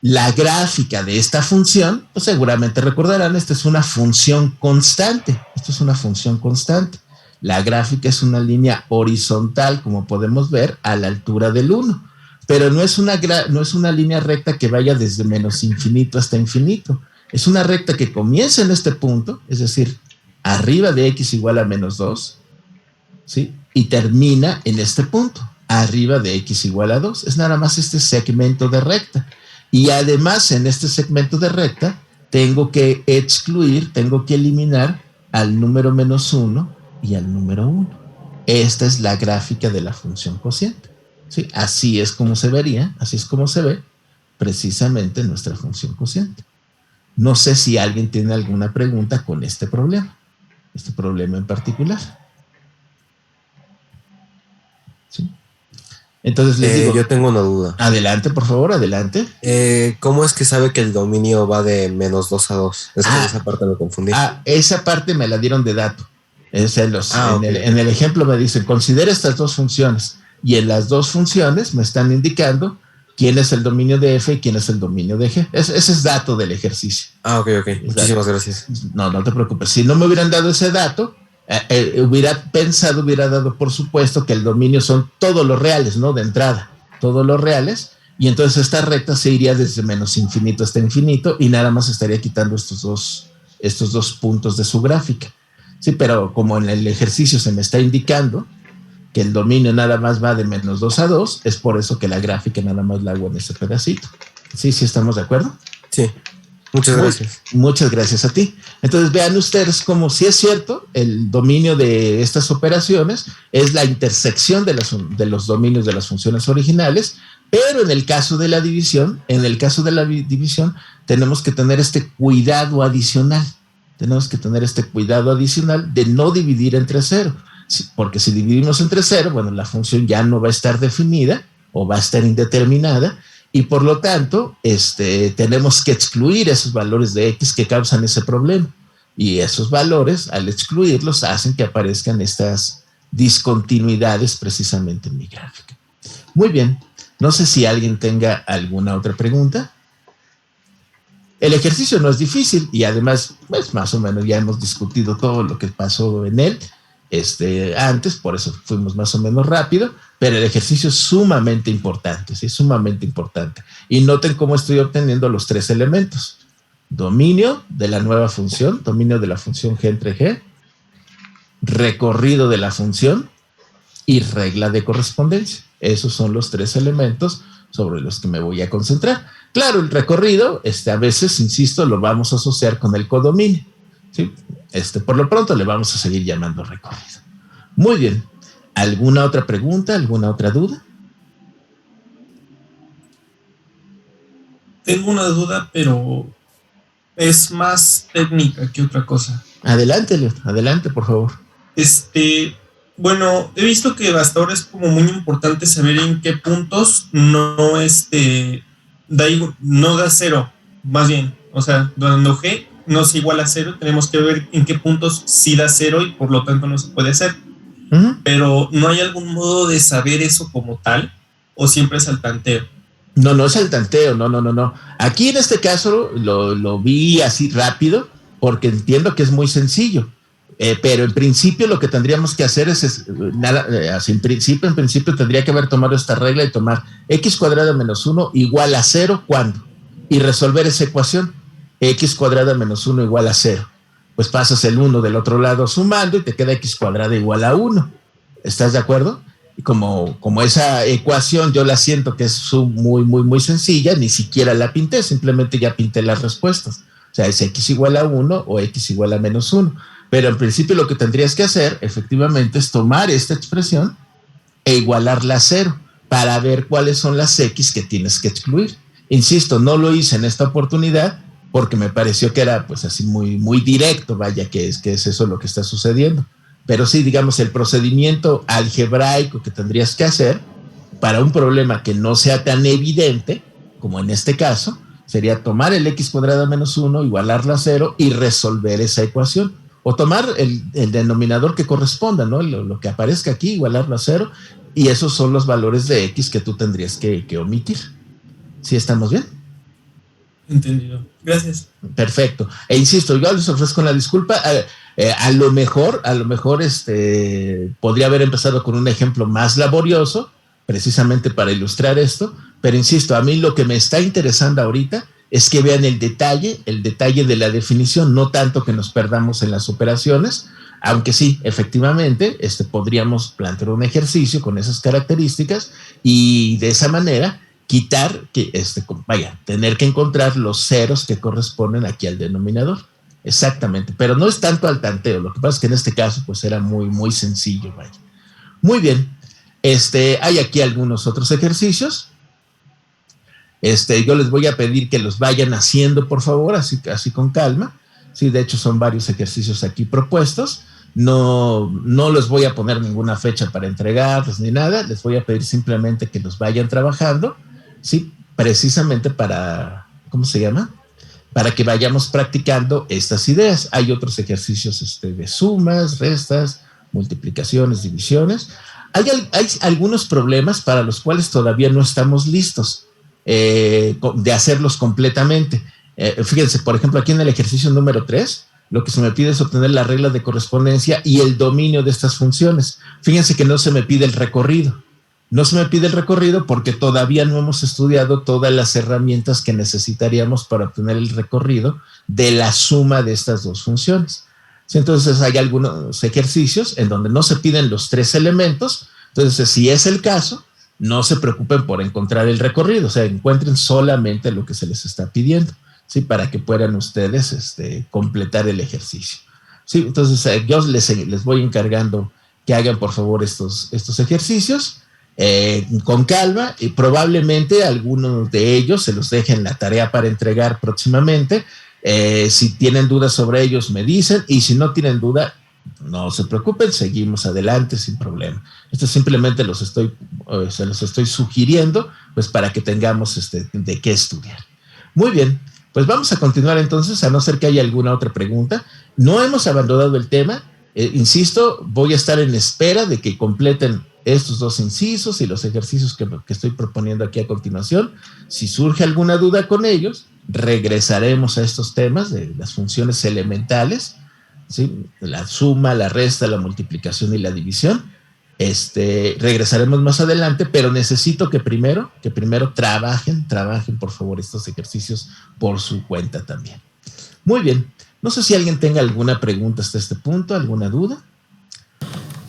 La gráfica de esta función, pues seguramente recordarán, esta es una función constante. Esto es una función constante. La gráfica es una línea horizontal, como podemos ver, a la altura del 1. Pero no es una línea recta que vaya desde -infinito hasta infinito. Es una recta que comienza en este punto, es decir, arriba de x igual a -2, ¿sí? Y termina en este punto, arriba de x igual a 2. Es nada más este segmento de recta. Y además, en este segmento de recta, tengo que excluir, tengo que eliminar al número -1 y al número 1. Esta es la gráfica de la función cociente, ¿sí? Así es como se vería, así es como se ve precisamente nuestra función cociente. No sé si alguien tiene alguna pregunta con este problema en particular. ¿Sí? Entonces les digo,
yo tengo una duda.
Adelante, por favor, adelante.
¿Cómo es que sabe que el dominio va de -2 a 2? Es que esa parte me confundí.
Esa parte me la dieron de dato.
Okay.
En el ejemplo me dicen, considera estas dos funciones. Y en las dos funciones me están indicando quién es el dominio de f y quién es el dominio de g. Ese es dato del ejercicio.
Ok. Muchísimas gracias.
No te preocupes. Si no me hubieran dado ese dato, hubiera dado por supuesto que el dominio son todos los reales, ¿no? De entrada, todos los reales, y entonces esta recta se iría desde -infinito hasta infinito y nada más estaría quitando estos dos puntos de su gráfica. Sí, pero como en el ejercicio se me está indicando que el dominio nada más va de -2 a 2, es por eso que la gráfica nada más la hago en ese pedacito. ¿Sí estamos de acuerdo?
Sí. Muchas gracias.
Muchas gracias a ti. Entonces vean ustedes como si es cierto, el dominio de estas operaciones es la intersección de los dominios de las funciones originales, pero en el caso de la división, tenemos que tener este cuidado adicional. De no dividir entre 0. Porque si dividimos entre 0, bueno, la función ya no va a estar definida o va a estar indeterminada. Y por lo tanto, tenemos que excluir esos valores de x que causan ese problema. Y esos valores, al excluirlos, hacen que aparezcan estas discontinuidades precisamente en mi gráfica. Muy bien. No sé si alguien tenga alguna otra pregunta. El ejercicio no es difícil y además, pues más o menos ya hemos discutido todo lo que pasó en él antes, por eso fuimos más o menos rápido, pero el ejercicio es sumamente importante, ¿sí? Sumamente importante. Y noten cómo estoy obteniendo los 3 elementos. Dominio de la nueva función, dominio de la función g entre g, recorrido de la función y regla de correspondencia. Esos son los 3 elementos sobre los que me voy a concentrar. Claro, el recorrido, a veces, insisto, lo vamos a asociar con el codominio, ¿sí? Por lo pronto le vamos a seguir llamando recorrido. Muy bien. ¿Alguna otra pregunta? ¿Alguna otra duda?
Tengo una duda, pero es más técnica que otra cosa.
Adelante, Leo, adelante, por favor.
Bueno, he visto que hasta ahora es como muy importante saber en qué puntos no da cero, más bien. O sea, cuando G no es igual a cero, tenemos que ver en qué puntos sí da cero y por lo tanto no se puede hacer.
Uh-huh.
Pero ¿no hay algún modo de saber eso como tal? ¿O siempre es al tanteo?
No es al tanteo, no. Aquí en este caso lo vi así rápido porque entiendo que es muy sencillo. Pero en principio lo que tendríamos que hacer en principio tendría que haber tomado esta regla y tomar x cuadrada menos 1 igual a 0, ¿cuándo? Y resolver esa ecuación, x cuadrada menos 1 igual a 0. Pues pasas el 1 del otro lado sumando y te queda x cuadrada igual a 1. ¿Estás de acuerdo? Y como esa ecuación yo la siento que es muy sencilla, ni siquiera la pinté, simplemente ya pinté las respuestas. O sea, es x igual a 1 o x igual a menos 1. Pero en principio lo que tendrías que hacer, efectivamente, es tomar esta expresión e igualarla a 0 para ver cuáles son las x que tienes que excluir. Insisto, no lo hice en esta oportunidad porque me pareció que era pues así muy directo, vaya, que es eso lo que está sucediendo. Pero sí, digamos, el procedimiento algebraico que tendrías que hacer para un problema que no sea tan evidente, como en este caso, sería tomar el x cuadrada menos 1, igualarla a 0 y resolver esa ecuación. O tomar el denominador que corresponda, ¿no? Lo que aparezca aquí, igualarlo a 0, y esos son los valores de x que tú tendrías que omitir. ¿Sí estamos bien?
Entendido. Gracias.
Perfecto. E insisto, yo les ofrezco la disculpa. A lo mejor podría haber empezado con un ejemplo más laborioso, precisamente para ilustrar esto, pero insisto, a mí lo que me está interesando ahorita es que vean el detalle de la definición, no tanto que nos perdamos en las operaciones, aunque sí, efectivamente, podríamos plantear un ejercicio con esas características y de esa manera quitar tener que encontrar los ceros que corresponden aquí al denominador. Exactamente, pero no es tanto al tanteo, lo que pasa es que en este caso pues era muy sencillo, vaya. Muy bien, hay aquí algunos otros ejercicios. Yo les voy a pedir que los vayan haciendo, por favor, así con calma. Sí, de hecho son varios ejercicios aquí propuestos. No les voy a poner ninguna fecha para entregarlos ni nada. Les voy a pedir simplemente que los vayan trabajando, sí, precisamente para, ¿cómo se llama? Para que vayamos practicando estas ideas. Hay otros ejercicios de sumas, restas, multiplicaciones, divisiones. Hay algunos problemas para los cuales todavía no estamos listos de hacerlos completamente. Fíjense, por ejemplo, aquí en el ejercicio número 3, lo que se me pide es obtener la regla de correspondencia y el dominio de estas funciones. Fíjense que no se me pide el recorrido. No se me pide el recorrido porque todavía no hemos estudiado todas las herramientas que necesitaríamos para obtener el recorrido de la suma de estas dos funciones. Entonces hay algunos ejercicios en donde no se piden los 3 elementos. Entonces, si es el caso, no se preocupen por encontrar el recorrido, o sea, encuentren solamente lo que se les está pidiendo, ¿sí? Para que puedan ustedes completar el ejercicio. ¿Sí? Entonces, yo les voy encargando que hagan, por favor, estos ejercicios con calma, y probablemente algunos de ellos se los dejen la tarea para entregar próximamente. Si tienen dudas sobre ellos, me dicen, y si no tienen duda, no se preocupen, seguimos adelante sin problema. Esto simplemente se los estoy sugiriendo, pues para que tengamos de qué estudiar. Muy bien, pues vamos a continuar entonces, a no ser que haya alguna otra pregunta. No hemos abandonado el tema, insisto, voy a estar en espera de que completen estos 2 incisos y los ejercicios que estoy proponiendo aquí a continuación. Si surge alguna duda con ellos, regresaremos a estos temas de las funciones elementales, ¿sí? La suma, la resta, la multiplicación y la división. Regresaremos más adelante, pero necesito que primero trabajen por favor estos ejercicios por su cuenta también. Muy bien, no sé si alguien tenga alguna pregunta hasta este punto, alguna duda.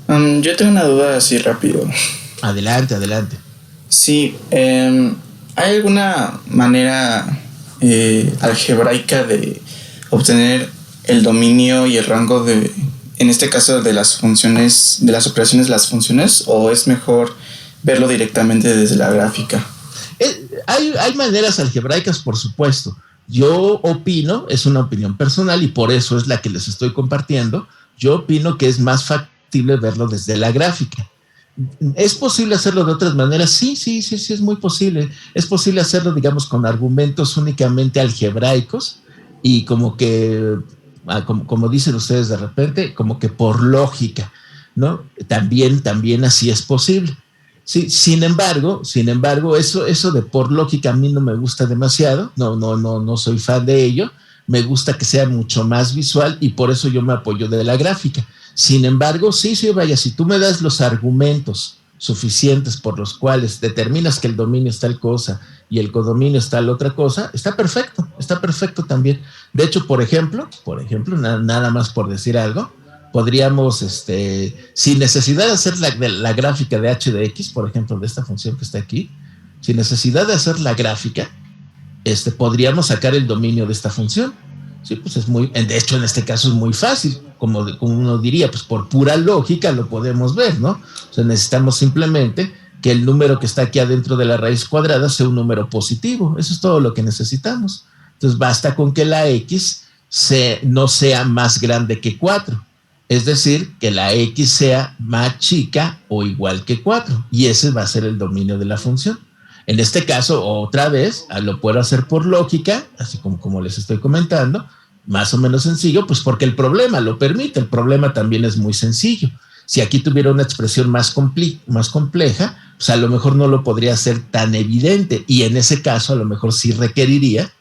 Yo tengo una duda así rápido.
Adelante.
Sí, ¿hay alguna manera algebraica de obtener el dominio y el rango de, en este caso, de las funciones, de las operaciones de las funciones, o es mejor verlo directamente desde la gráfica?
Hay maneras algebraicas, por supuesto. Yo opino, es una opinión personal y por eso es la que les estoy compartiendo, yo opino que es más factible verlo desde la gráfica. ¿Es posible hacerlo de otras maneras? Sí, es muy posible. Es posible hacerlo, digamos, con argumentos únicamente algebraicos y como que, como dicen ustedes de repente, como que por lógica, ¿no? También así es posible. Sí, sin embargo, eso de por lógica a mí no me gusta demasiado, no soy fan de ello, me gusta que sea mucho más visual y por eso yo me apoyo de la gráfica. Sin embargo, sí, vaya, si tú me das los argumentos suficientes por los cuales determinas que el dominio es tal cosa y el codominio es tal otra cosa, está perfecto también. De hecho, por ejemplo, nada más por decir algo, podríamos, sin necesidad de hacer la gráfica de h de x, por ejemplo, de esta función que está aquí, sin necesidad de hacer la gráfica, podríamos sacar el dominio de esta función. Sí, pues de hecho, en este caso es muy fácil, como uno diría, pues por pura lógica lo podemos ver, ¿no? O sea, necesitamos simplemente que el número que está aquí adentro de la raíz cuadrada sea un número positivo. Eso es todo lo que necesitamos. Entonces, basta con que la x no sea más grande que 4. Es decir, que la x sea más chica o igual que 4. Y ese va a ser el dominio de la función. En este caso, otra vez, lo puedo hacer por lógica, así como les estoy comentando, más o menos sencillo, pues porque el problema lo permite. El problema también es muy sencillo. Si aquí tuviera una expresión más compleja, pues a lo mejor no lo podría hacer tan evidente. Y en ese caso, a lo mejor sí requeriría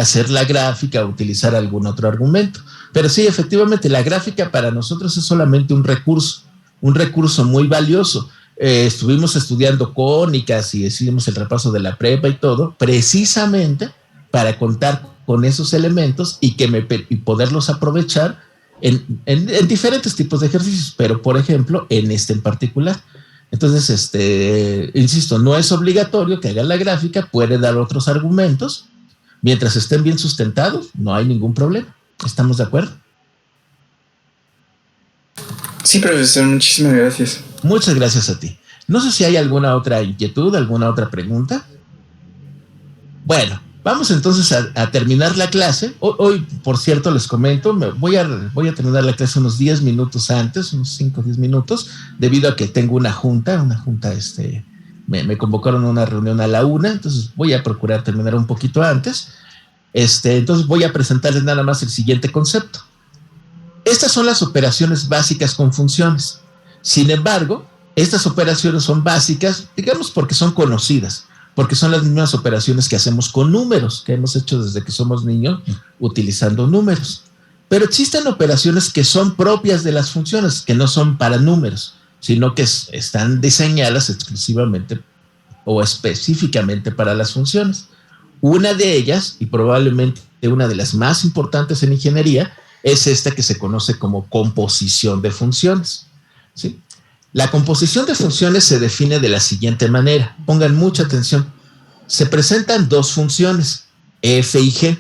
hacer la gráfica o utilizar algún otro argumento. Pero sí, efectivamente, la gráfica para nosotros es solamente un recurso muy valioso. Estuvimos estudiando cónicas y hicimos el repaso de la prepa y todo, precisamente para contar con esos elementos y poderlos aprovechar en diferentes tipos de ejercicios, pero por ejemplo, en en particular. Entonces, insisto, no es obligatorio que haga la gráfica, puede dar otros argumentos. Mientras estén bien sustentados, no hay ningún problema. ¿Estamos de acuerdo?
Sí, profesor, muchísimas gracias.
Muchas gracias a ti. No sé si hay alguna otra inquietud, alguna otra pregunta. Bueno, vamos entonces a terminar la clase. Hoy, por cierto, les comento, voy a terminar la clase unos 10 minutos antes, unos 5 o 10 minutos, debido a que tengo una junta, me convocaron a una reunión a la 1:00, entonces voy a procurar terminar un poquito antes. Entonces voy a presentarles nada más el siguiente concepto. Estas son las operaciones básicas con funciones. Sin embargo, estas operaciones son básicas, digamos, porque son conocidas, porque son las mismas operaciones que hacemos con números, que hemos hecho desde que somos niños utilizando números. Pero existen operaciones que son propias de las funciones, que no son para números, sino que están diseñadas exclusivamente o específicamente para las funciones. Una de ellas, y probablemente una de las más importantes en ingeniería, es esta que se conoce como composición de funciones, ¿sí? La composición de funciones se define de la siguiente manera. Pongan mucha atención. Se presentan dos funciones, f y g.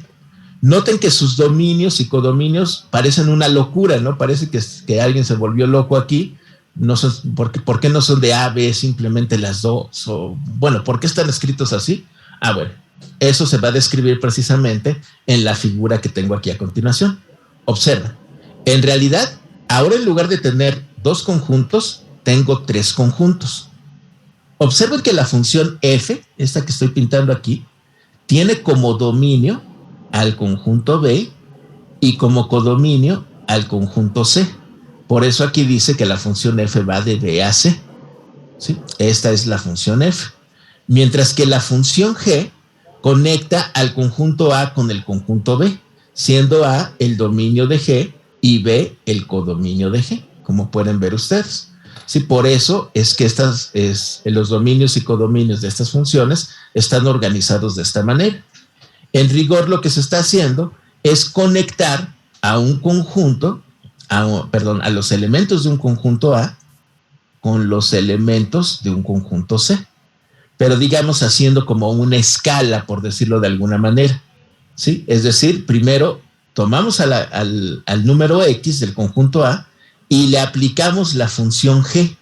Noten que sus dominios y codominios parecen una locura, ¿no? Parece que alguien se volvió loco aquí. No son, ¿por qué no son de A, B, simplemente las dos? O, bueno, ¿por qué están escritos así? Bueno, eso se va a describir precisamente en la figura que tengo aquí a continuación. Observa, en realidad, ahora en lugar de tener dos conjuntos, tengo tres conjuntos. Observen que la función f, esta que estoy pintando aquí, tiene como dominio al conjunto B y como codominio al conjunto C. Por eso aquí dice que la función f va de B a C, ¿sí? Esta es la función f. Mientras que la función g conecta al conjunto A con el conjunto B, siendo A el dominio de G y B el codominio de G, como pueden ver ustedes. Sí, por eso es que los dominios y codominios de estas funciones están organizados de esta manera. En rigor, lo que se está haciendo es conectar a un conjunto, a los elementos de un conjunto A con los elementos de un conjunto C. pero digamos haciendo como una escala, por decirlo de alguna manera, ¿sí? Es decir, primero tomamos al número X del conjunto A y le aplicamos la función G.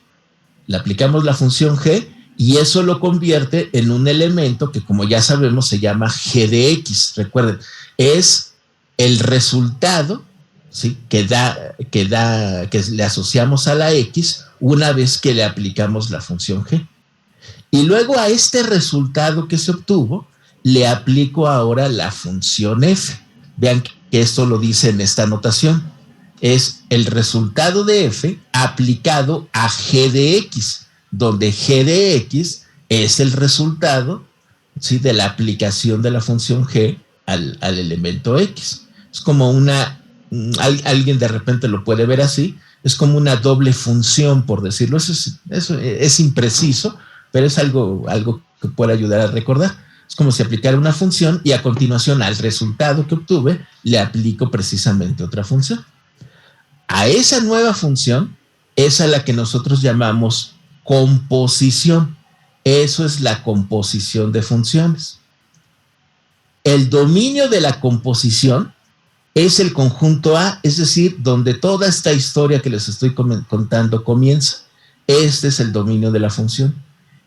Le aplicamos la función G y eso lo convierte en un elemento que, como ya sabemos, se llama G de X. Recuerden, es el resultado, ¿sí?, que le asociamos a la X una vez que le aplicamos la función G. Y luego a este resultado que se obtuvo, le aplico ahora la función F. Vean que esto lo dice en esta notación. Es el resultado de F aplicado a G de X, donde G de X es el resultado, ¿sí?, de la aplicación de la función G al elemento X. Es como alguien de repente lo puede ver así, es como una doble función, por decirlo. Eso es impreciso, pero es algo que puede ayudar a recordar. Es como si aplicara una función y a continuación al resultado que obtuve le aplico precisamente otra función. A esa nueva función es a la que nosotros llamamos composición. Eso es la composición de funciones. El dominio de la composición es el conjunto A, es decir, donde toda esta historia que les estoy contando comienza. Este es el dominio de la función.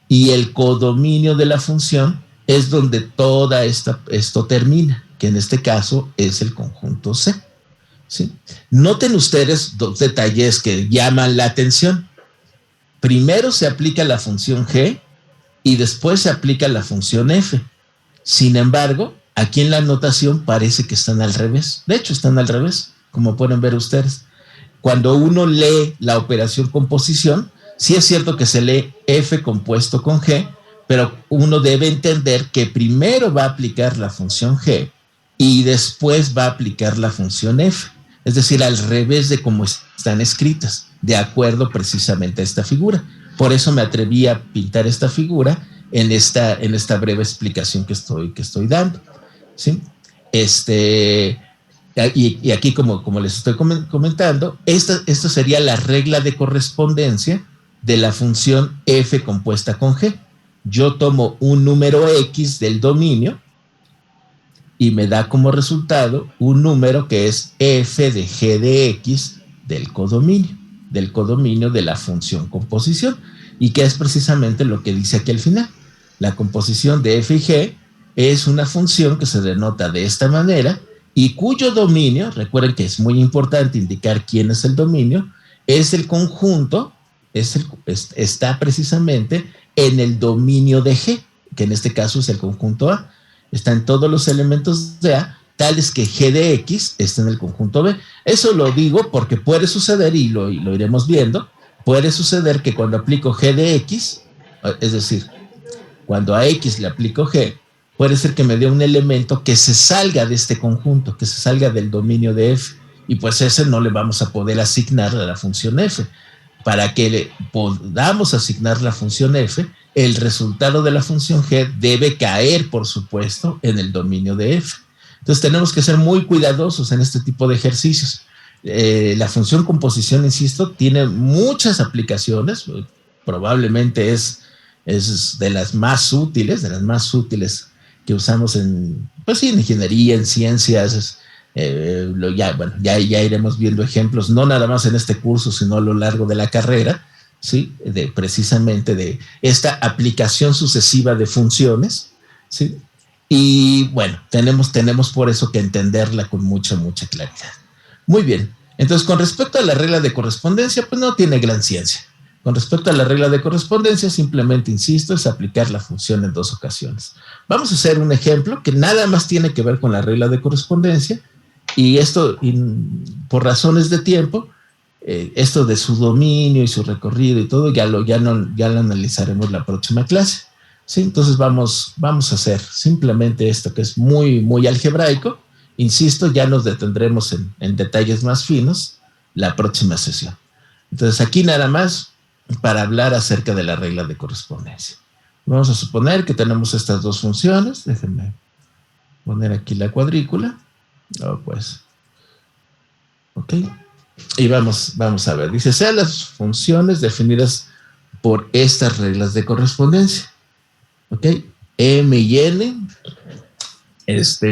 Y el codominio de la función es donde toda esto termina, que en este caso es el conjunto C. ¿Sí? Noten ustedes dos detalles que llaman la atención. Primero se aplica la función G y después se aplica la función F. Sin embargo, aquí en la notación parece que están al revés. De hecho, están al revés, como pueden ver ustedes. Cuando uno lee la operación composición, sí es cierto que se lee F compuesto con G, pero uno debe entender que primero va a aplicar la función G y después va a aplicar la función F. Es decir, al revés de cómo están escritas, de acuerdo precisamente a esta figura. Por eso me atreví a pintar esta figura en esta breve explicación que estoy dando, ¿sí? Y aquí, como les estoy comentando, esta sería la regla de correspondencia de la función F compuesta con G. Yo tomo un número X del dominio y me da como resultado un número que es F de G de X del codominio de la función composición, y que es precisamente lo que dice aquí al final. La composición de F y G es una función que se denota de esta manera y cuyo dominio, recuerden que es muy importante indicar quién es el dominio, es el conjunto, está precisamente en el dominio de G, que en este caso es el conjunto A. Está en todos los elementos de A, tales que G de X está en el conjunto B. Eso lo digo porque puede suceder, y lo iremos viendo, puede suceder que cuando aplico G de X, es decir, cuando a X le aplico G, puede ser que me dé un elemento que se salga de este conjunto, que se salga del dominio de F, y pues ese no le vamos a poder asignar a la función F. Para que le podamos asignar la función F, el resultado de la función G debe caer, por supuesto, en el dominio de F. Entonces tenemos que ser muy cuidadosos en este tipo de ejercicios. La función composición, insisto, tiene muchas aplicaciones, probablemente es de las más útiles que usamos en ingeniería, en ciencias. Ya iremos viendo ejemplos, no nada más en este curso, sino a lo largo de la carrera, ¿sí? Precisamente de esta aplicación sucesiva de funciones, ¿sí? Y bueno, tenemos por eso que entenderla con mucha claridad. Muy bien, entonces con respecto a la regla de correspondencia, pues no tiene gran ciencia. Con respecto a la regla de correspondencia, simplemente, insisto, es aplicar la función en dos ocasiones. Vamos a hacer un ejemplo que nada más tiene que ver con la regla de correspondencia, y esto, por razones de tiempo, esto de su dominio y su recorrido y todo, ya lo analizaremos la próxima clase, ¿sí? Entonces vamos a hacer simplemente esto que es muy algebraico. Insisto, ya nos detendremos en detalles más finos la próxima sesión. Entonces aquí nada más para hablar acerca de la regla de correspondencia. Vamos a suponer que tenemos estas dos funciones. Déjenme poner aquí la cuadrícula. Ok. Y vamos a ver. Dice, sean las funciones definidas por estas reglas de correspondencia. ¿Ok? M y N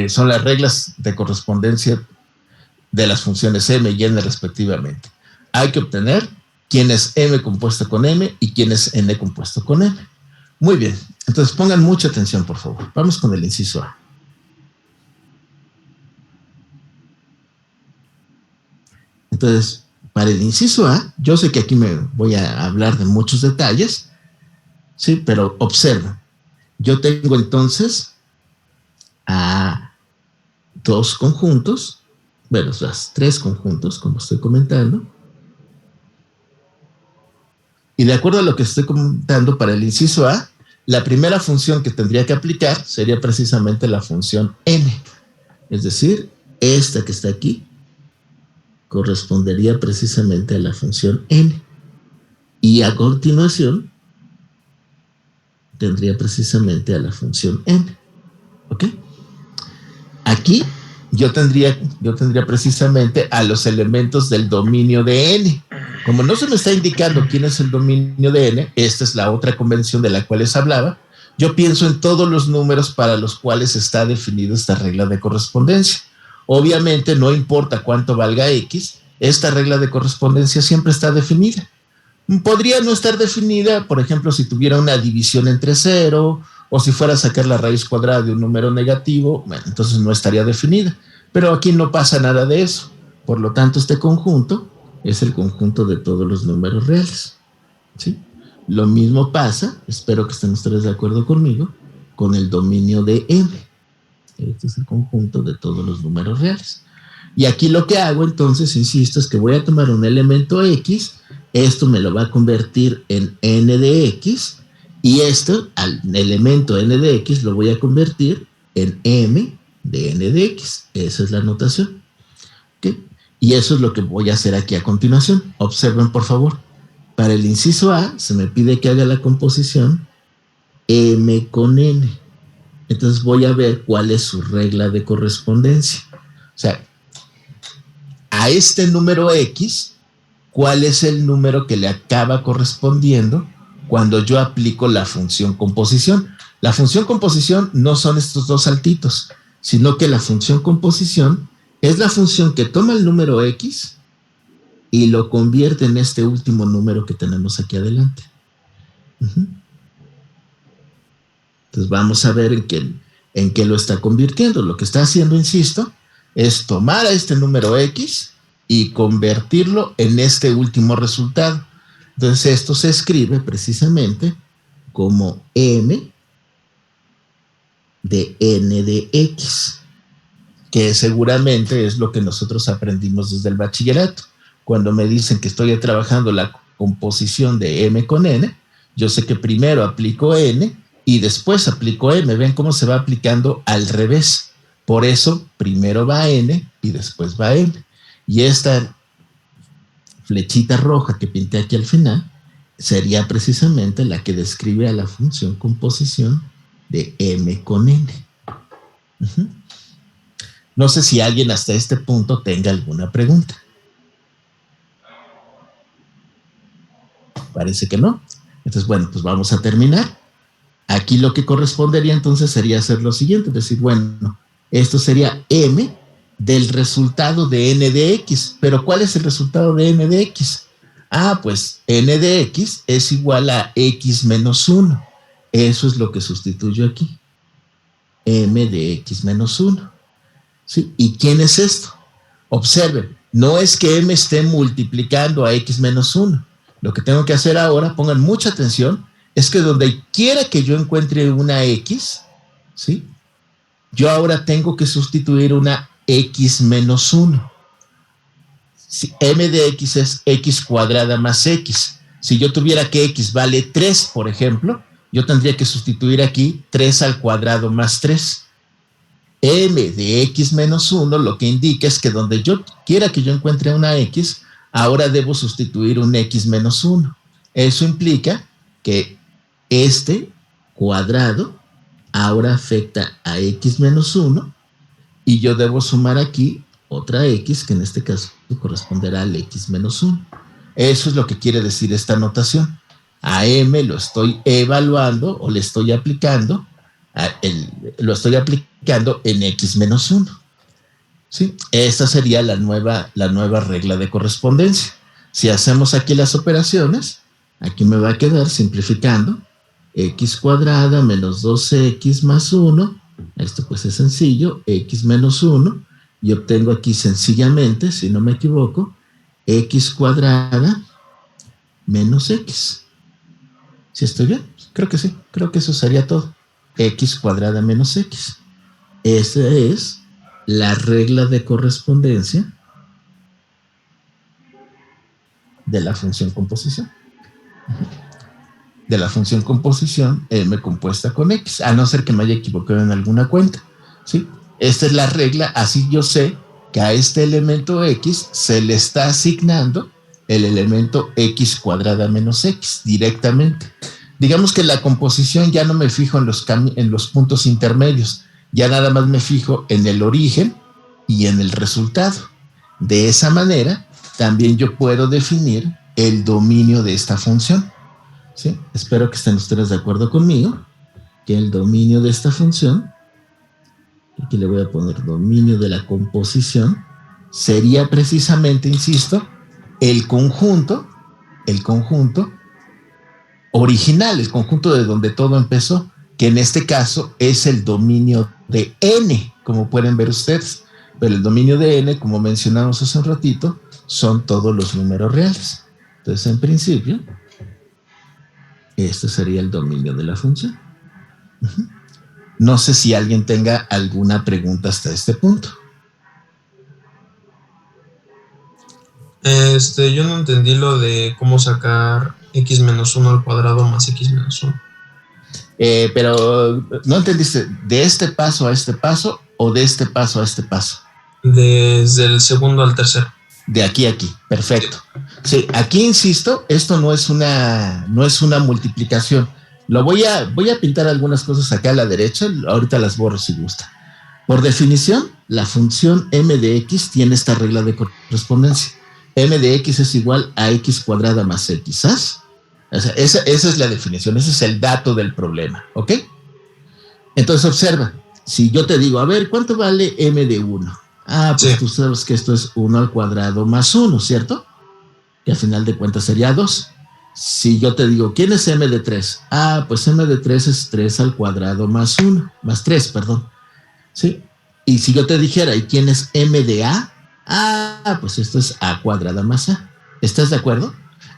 son las reglas de correspondencia de las funciones M y N respectivamente. Hay que obtener quién es M compuesto con M y quién es N compuesto con M. Muy bien, entonces pongan mucha atención, por favor. Vamos con el inciso A. Entonces, para el inciso A, yo sé que aquí me voy a hablar de muchos detalles, ¿sí? Pero observa, yo tengo entonces a dos conjuntos, bueno, tres conjuntos, como estoy comentando, y de acuerdo a lo que estoy comentando para el inciso A, la primera función que tendría que aplicar sería precisamente la función n, es decir, esta que está aquí correspondería precisamente a la función n, y a continuación tendría precisamente a la función n. ¿Ok? Aquí yo tendría precisamente a los elementos del dominio de n. Como no se me está indicando quién es el dominio de n, esta es la otra convención de la cual les hablaba, yo pienso en todos los números para los cuales está definida esta regla de correspondencia. Obviamente no importa cuánto valga x, esta regla de correspondencia siempre está definida. Podría no estar definida, por ejemplo, si tuviera una división entre 0 o si fuera a sacar la raíz cuadrada de un número negativo, bueno, entonces no estaría definida. Pero aquí no pasa nada de eso. Por lo tanto, este conjunto es el conjunto de todos los números reales. ¿Sí? Lo mismo pasa, espero que estén ustedes de acuerdo conmigo, con el dominio de M. Este es el conjunto de todos los números reales. Y aquí lo que hago entonces, insisto, es que voy a tomar un elemento X, esto me lo va a convertir en n de X, y esto, al elemento n de X, lo voy a convertir en m de n de X. Esa es la notación. ¿Okay? Y eso es lo que voy a hacer aquí a continuación. Observen, por favor. Para el inciso A, se me pide que haga la composición m con n. Entonces voy a ver cuál es su regla de correspondencia. O sea, a este número X, ¿cuál es el número que le acaba correspondiendo cuando yo aplico la función composición? La función composición no son estos dos saltitos, sino que la función composición es la función que toma el número X y lo convierte en este último número que tenemos aquí adelante. Entonces vamos a ver en qué lo está convirtiendo. Lo que está haciendo, insisto, es tomar a este número X y convertirlo en este último resultado. Entonces esto se escribe precisamente como m de n de X, que seguramente es lo que nosotros aprendimos desde el bachillerato. Cuando me dicen que estoy trabajando la composición de m con n, yo sé que primero aplico n y después aplico m. Ven cómo se va aplicando al revés. Por eso, primero va n y después va m. Y esta flechita roja que pinté aquí al final sería precisamente la que describe a la función composición de m con n. No sé si alguien hasta este punto tenga alguna pregunta. Parece que no. Entonces, bueno, pues vamos a terminar. Aquí lo que correspondería entonces sería hacer lo siguiente, es decir, bueno, esto sería m del resultado de n de x. ¿Pero cuál es el resultado de n de x? Ah, pues n de x es igual a x menos 1. Eso es lo que sustituyo aquí. M de x menos 1. ¿Sí? ¿Y quién es esto? Observen, no es que m esté multiplicando a x menos 1. Lo que tengo que hacer ahora, pongan mucha atención, es que donde quiera que yo encuentre una x, ¿sí? Yo ahora tengo que sustituir una x menos 1. Si m de x es x cuadrada más x. Si yo tuviera que x vale 3, por ejemplo, yo tendría que sustituir aquí 3 al cuadrado más 3. M de x menos 1 lo que indica es que donde yo quiera que yo encuentre una x, ahora debo sustituir un x menos 1. Eso implica que este cuadrado ahora afecta a x menos 1 y yo debo sumar aquí otra x que en este caso corresponderá al x menos 1. Eso es lo que quiere decir esta notación. A M lo estoy evaluando o le estoy aplicando, lo estoy aplicando en X menos 1. ¿Sí? Esta sería la nueva regla de correspondencia. Si hacemos aquí las operaciones, aquí me va a quedar simplificando X cuadrada menos 12X más 1. Esto pues es sencillo, X menos 1. Y obtengo aquí sencillamente, si no me equivoco, X cuadrada menos X. ¿Sí estoy bien? Creo que sí. Creo que eso sería todo. X cuadrada menos X. Esa es la regla de correspondencia de la función composición. De la función composición M compuesta con X, a no ser que me haya equivocado en alguna cuenta. ¿Sí? Esta es la regla, así yo sé que a este elemento X se le está asignando el elemento X cuadrada menos X directamente. Digamos que la composición ya no me fijo en los puntos intermedios, ya nada más me fijo en el origen y en el resultado. De esa manera, también yo puedo definir el dominio de esta función. ¿Sí? Espero que estén ustedes de acuerdo conmigo, que el dominio de esta función, aquí le voy a poner dominio de la composición, sería precisamente, insisto, el conjunto original, el conjunto de donde todo empezó, que en este caso es el dominio de N, como pueden ver ustedes. Pero el dominio de N, como mencionamos hace un ratito, son todos los números reales. Entonces, en principio, este sería el dominio de la función. No sé si alguien tenga alguna pregunta hasta este punto.
Yo no entendí lo de cómo sacar X menos 1 al cuadrado más X menos 1.
Pero no entendiste, ¿de este paso a este paso o de este paso a este paso?
Desde el segundo al tercero.
De aquí a aquí, perfecto. Sí, aquí insisto, esto no es una multiplicación. Voy a pintar algunas cosas acá a la derecha, ahorita las borro si gusta. Por definición, la función m de x tiene esta regla de correspondencia. M de x es igual a x cuadrada más x, ¿sabes? O sea, esa es la definición, ese es el dato del problema, ¿ok? Entonces observa, si yo te digo, a ver, ¿cuánto vale m de 1? Ah, pues sí. Tú sabes que esto es 1 al cuadrado más 1, ¿cierto? Que al final de cuentas sería 2. Si yo te digo, ¿quién es m de 3? Ah, pues m de 3 es 3 al cuadrado más 1, más 3, perdón. ¿Sí? Y si yo te dijera, ¿y quién es m de a? Ah, pues esto es a cuadrada más a. ¿Estás de acuerdo?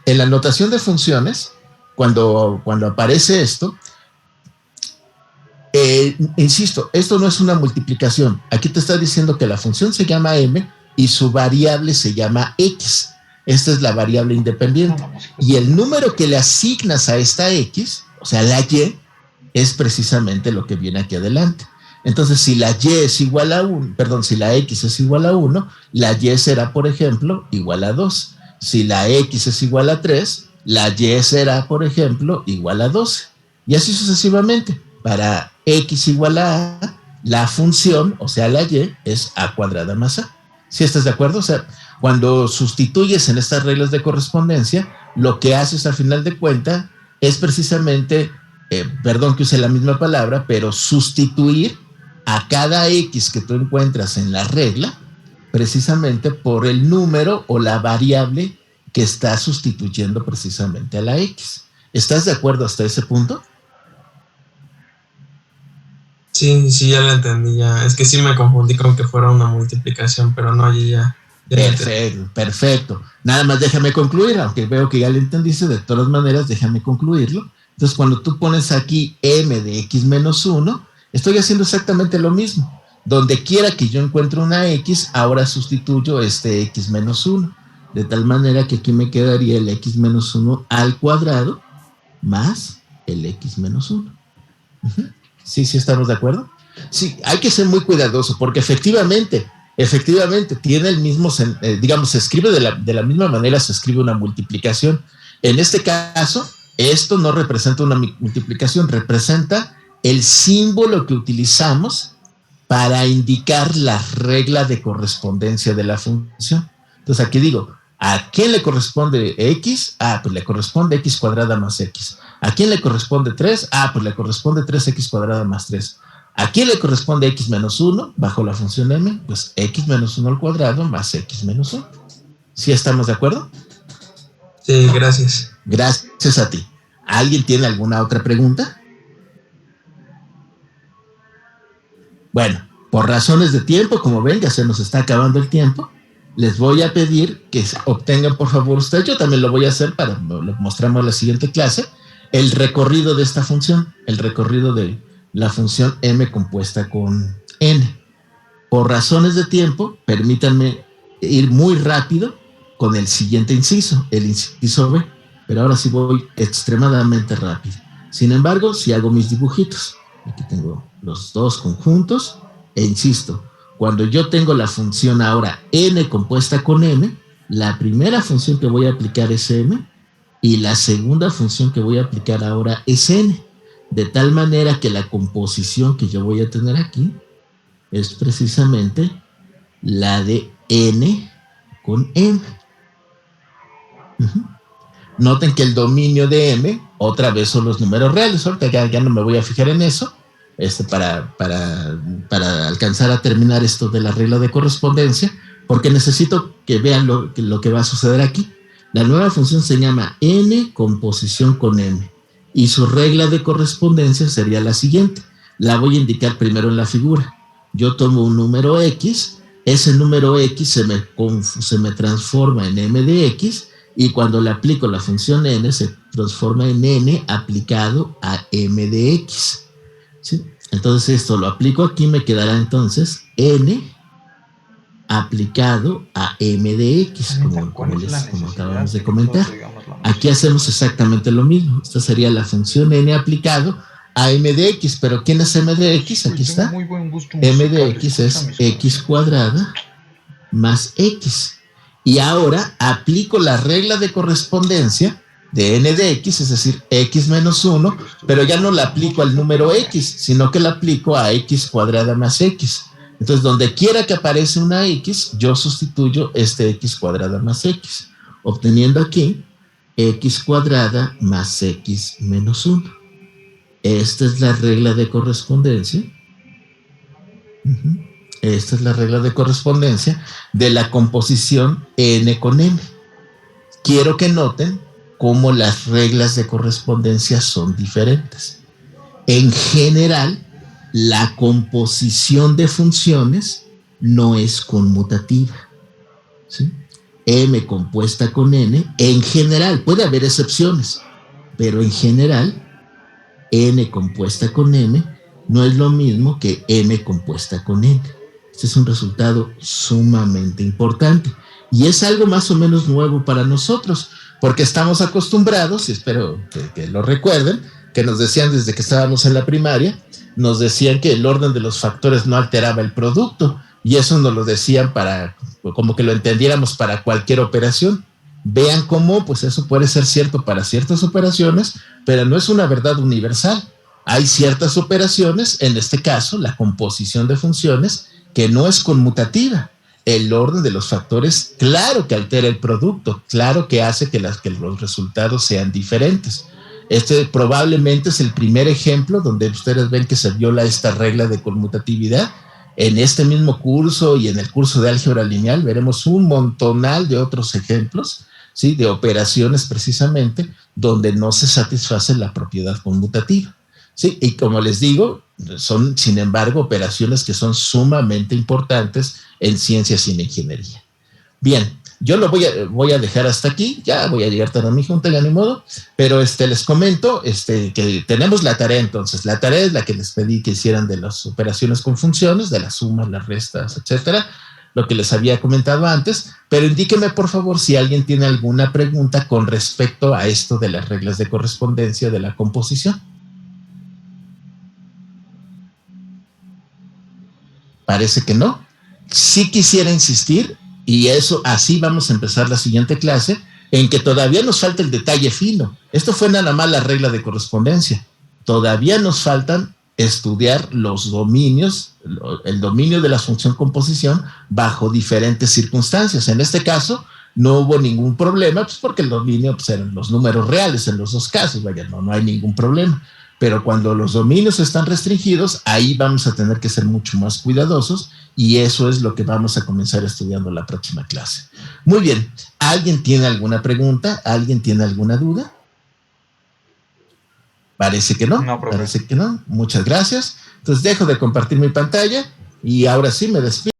En la notación de funciones, cuando aparece esto, insisto, esto no es una multiplicación. Aquí te está diciendo que la función se llama m y su variable se llama x. Esta es la variable independiente. Y el número que le asignas a esta x, o sea, la y, es precisamente lo que viene aquí adelante. Entonces, si la y es igual a 1, perdón, si la x es igual a 1, la y será, por ejemplo, igual a 2. Si la x es igual a 3, la y será, por ejemplo, igual a 12. Y así sucesivamente. Para x igual a a, la función, o sea, la y, es a cuadrada más a. ¿Sí estás de acuerdo? O sea, cuando sustituyes en estas reglas de correspondencia, lo que haces al final de cuentas es precisamente, perdón que use la misma palabra, pero sustituir a cada x que tú encuentras en la regla, precisamente por el número o la variable que está sustituyendo precisamente a la x. ¿Estás de acuerdo hasta ese punto?
Sí, ya lo entendí ya. Es que sí me confundí con que fuera una multiplicación, pero no, ya
Perfecto. Nada más déjame concluir, aunque veo que ya lo entendiste, de todas maneras déjame concluirlo. Entonces, cuando tú pones aquí m de x menos 1, estoy haciendo exactamente lo mismo. Donde quiera que yo encuentre una x, ahora sustituyo este x menos 1. De tal manera que aquí me quedaría el x menos 1 al cuadrado más el x menos 1. ¿Sí estamos de acuerdo? Sí, hay que ser muy cuidadoso porque efectivamente tiene el mismo, digamos, se escribe de la misma manera, se escribe una multiplicación. En este caso, esto no representa una multiplicación, representa el símbolo que utilizamos para indicar la regla de correspondencia de la función. Entonces aquí digo, ¿A quién le corresponde X? Pues le corresponde X cuadrada más X. ¿A quién le corresponde 3? Pues le corresponde 3X cuadrada más 3. ¿A quién le corresponde X menos 1 bajo la función M? Pues X menos 1 al cuadrado más X menos 1. ¿Sí estamos de acuerdo?
Sí, gracias.
Gracias a ti. ¿Alguien tiene alguna otra pregunta? Bueno, por razones de tiempo, como ven, ya se nos está acabando el tiempo, les voy a pedir que obtengan, por favor, ustedes, yo también lo voy a hacer para, lo mostramos en la siguiente clase, el recorrido de esta función, el recorrido de la función m compuesta con n. Por razones de tiempo, permítanme ir muy rápido con el siguiente inciso, el inciso B, pero ahora sí voy extremadamente rápido. Sin embargo, si hago mis dibujitos, aquí tengo los dos conjuntos, e insisto, cuando yo tengo la función ahora n compuesta con m, la primera función que voy a aplicar es m, y la segunda función que voy a aplicar ahora es n, de tal manera que la composición que yo voy a tener aquí es precisamente la de n con m. Noten que el dominio de m otra vez son los números reales. Ahorita ya no me voy a fijar en eso, para alcanzar a terminar esto de la regla de correspondencia, porque necesito que vean lo que va a suceder aquí. La nueva función se llama n composición con m, y su regla de correspondencia sería la siguiente. La voy a indicar primero en la figura. Yo tomo un número x, ese número x se me transforma en m de x, y cuando le aplico la función n, se transforma en n aplicado a m de x. ¿Sí? Entonces esto lo aplico aquí, me quedará entonces n aplicado a m de x, como acabamos de comentar. Aquí hacemos exactamente lo mismo. Esta sería la función n aplicado a m de x, pero ¿quién es m de x? Aquí está. M de x es x cuadrada más x. Y ahora aplico la regla de correspondencia de n de x, es decir, x menos 1, pero ya no la aplico al número x, sino que la aplico a x cuadrada más x. Entonces, donde quiera que aparece una x, yo sustituyo este x cuadrada más x, obteniendo aquí x cuadrada más x menos 1. Esta es la regla de correspondencia. Esta es la regla de correspondencia de la composición n con m. Quiero que noten cómo las reglas de correspondencia son diferentes. En general, la composición de funciones no es conmutativa, ¿sí? M compuesta con n, en general, puede haber excepciones, pero en general, n compuesta con m no es lo mismo que m compuesta con n. Este es un resultado sumamente importante y es algo más o menos nuevo para nosotros, porque estamos acostumbrados, y espero que lo recuerden, que nos decían desde que estábamos en la primaria, nos decían que el orden de los factores no alteraba el producto, y eso nos lo decían como que lo entendiéramos para cualquier operación. Vean cómo, pues eso puede ser cierto para ciertas operaciones, pero no es una verdad universal. Hay ciertas operaciones, en este caso, la composición de funciones, que no es conmutativa. El orden de los factores, claro que altera el producto, claro que hace que los resultados sean diferentes. Este probablemente es el primer ejemplo donde ustedes ven que se viola esta regla de conmutatividad. En este mismo curso y en el curso de álgebra lineal veremos un montonal de otros ejemplos, ¿sí? De operaciones precisamente donde no se satisface la propiedad conmutativa. Sí, y como les digo, son, sin embargo, operaciones que son sumamente importantes en ciencias y en ingeniería. Bien, yo lo voy a dejar hasta aquí, ya voy a llegar tarde a mi junta, ya ni modo, pero les comento que tenemos la tarea entonces. La tarea es la que les pedí que hicieran de las operaciones con funciones, de las sumas, las restas, etcétera, lo que les había comentado antes, pero indíqueme por favor si alguien tiene alguna pregunta con respecto a esto de las reglas de correspondencia de la composición. Parece que no. Sí quisiera insistir, y eso así vamos a empezar la siguiente clase, en que todavía nos falta el detalle fino. Esto fue nada más la regla de correspondencia. Todavía nos faltan estudiar los dominios, el dominio de la función composición bajo diferentes circunstancias. En este caso, no hubo ningún problema, pues porque el dominio pues, eran los números reales en los dos casos, vaya, no hay ningún problema. Pero cuando los dominios están restringidos, ahí vamos a tener que ser mucho más cuidadosos y eso es lo que vamos a comenzar estudiando en la próxima clase. Muy bien, ¿alguien tiene alguna pregunta? ¿Alguien tiene alguna duda? Parece que no, parece que no. Muchas gracias. Entonces dejo de compartir mi pantalla y ahora sí me despido.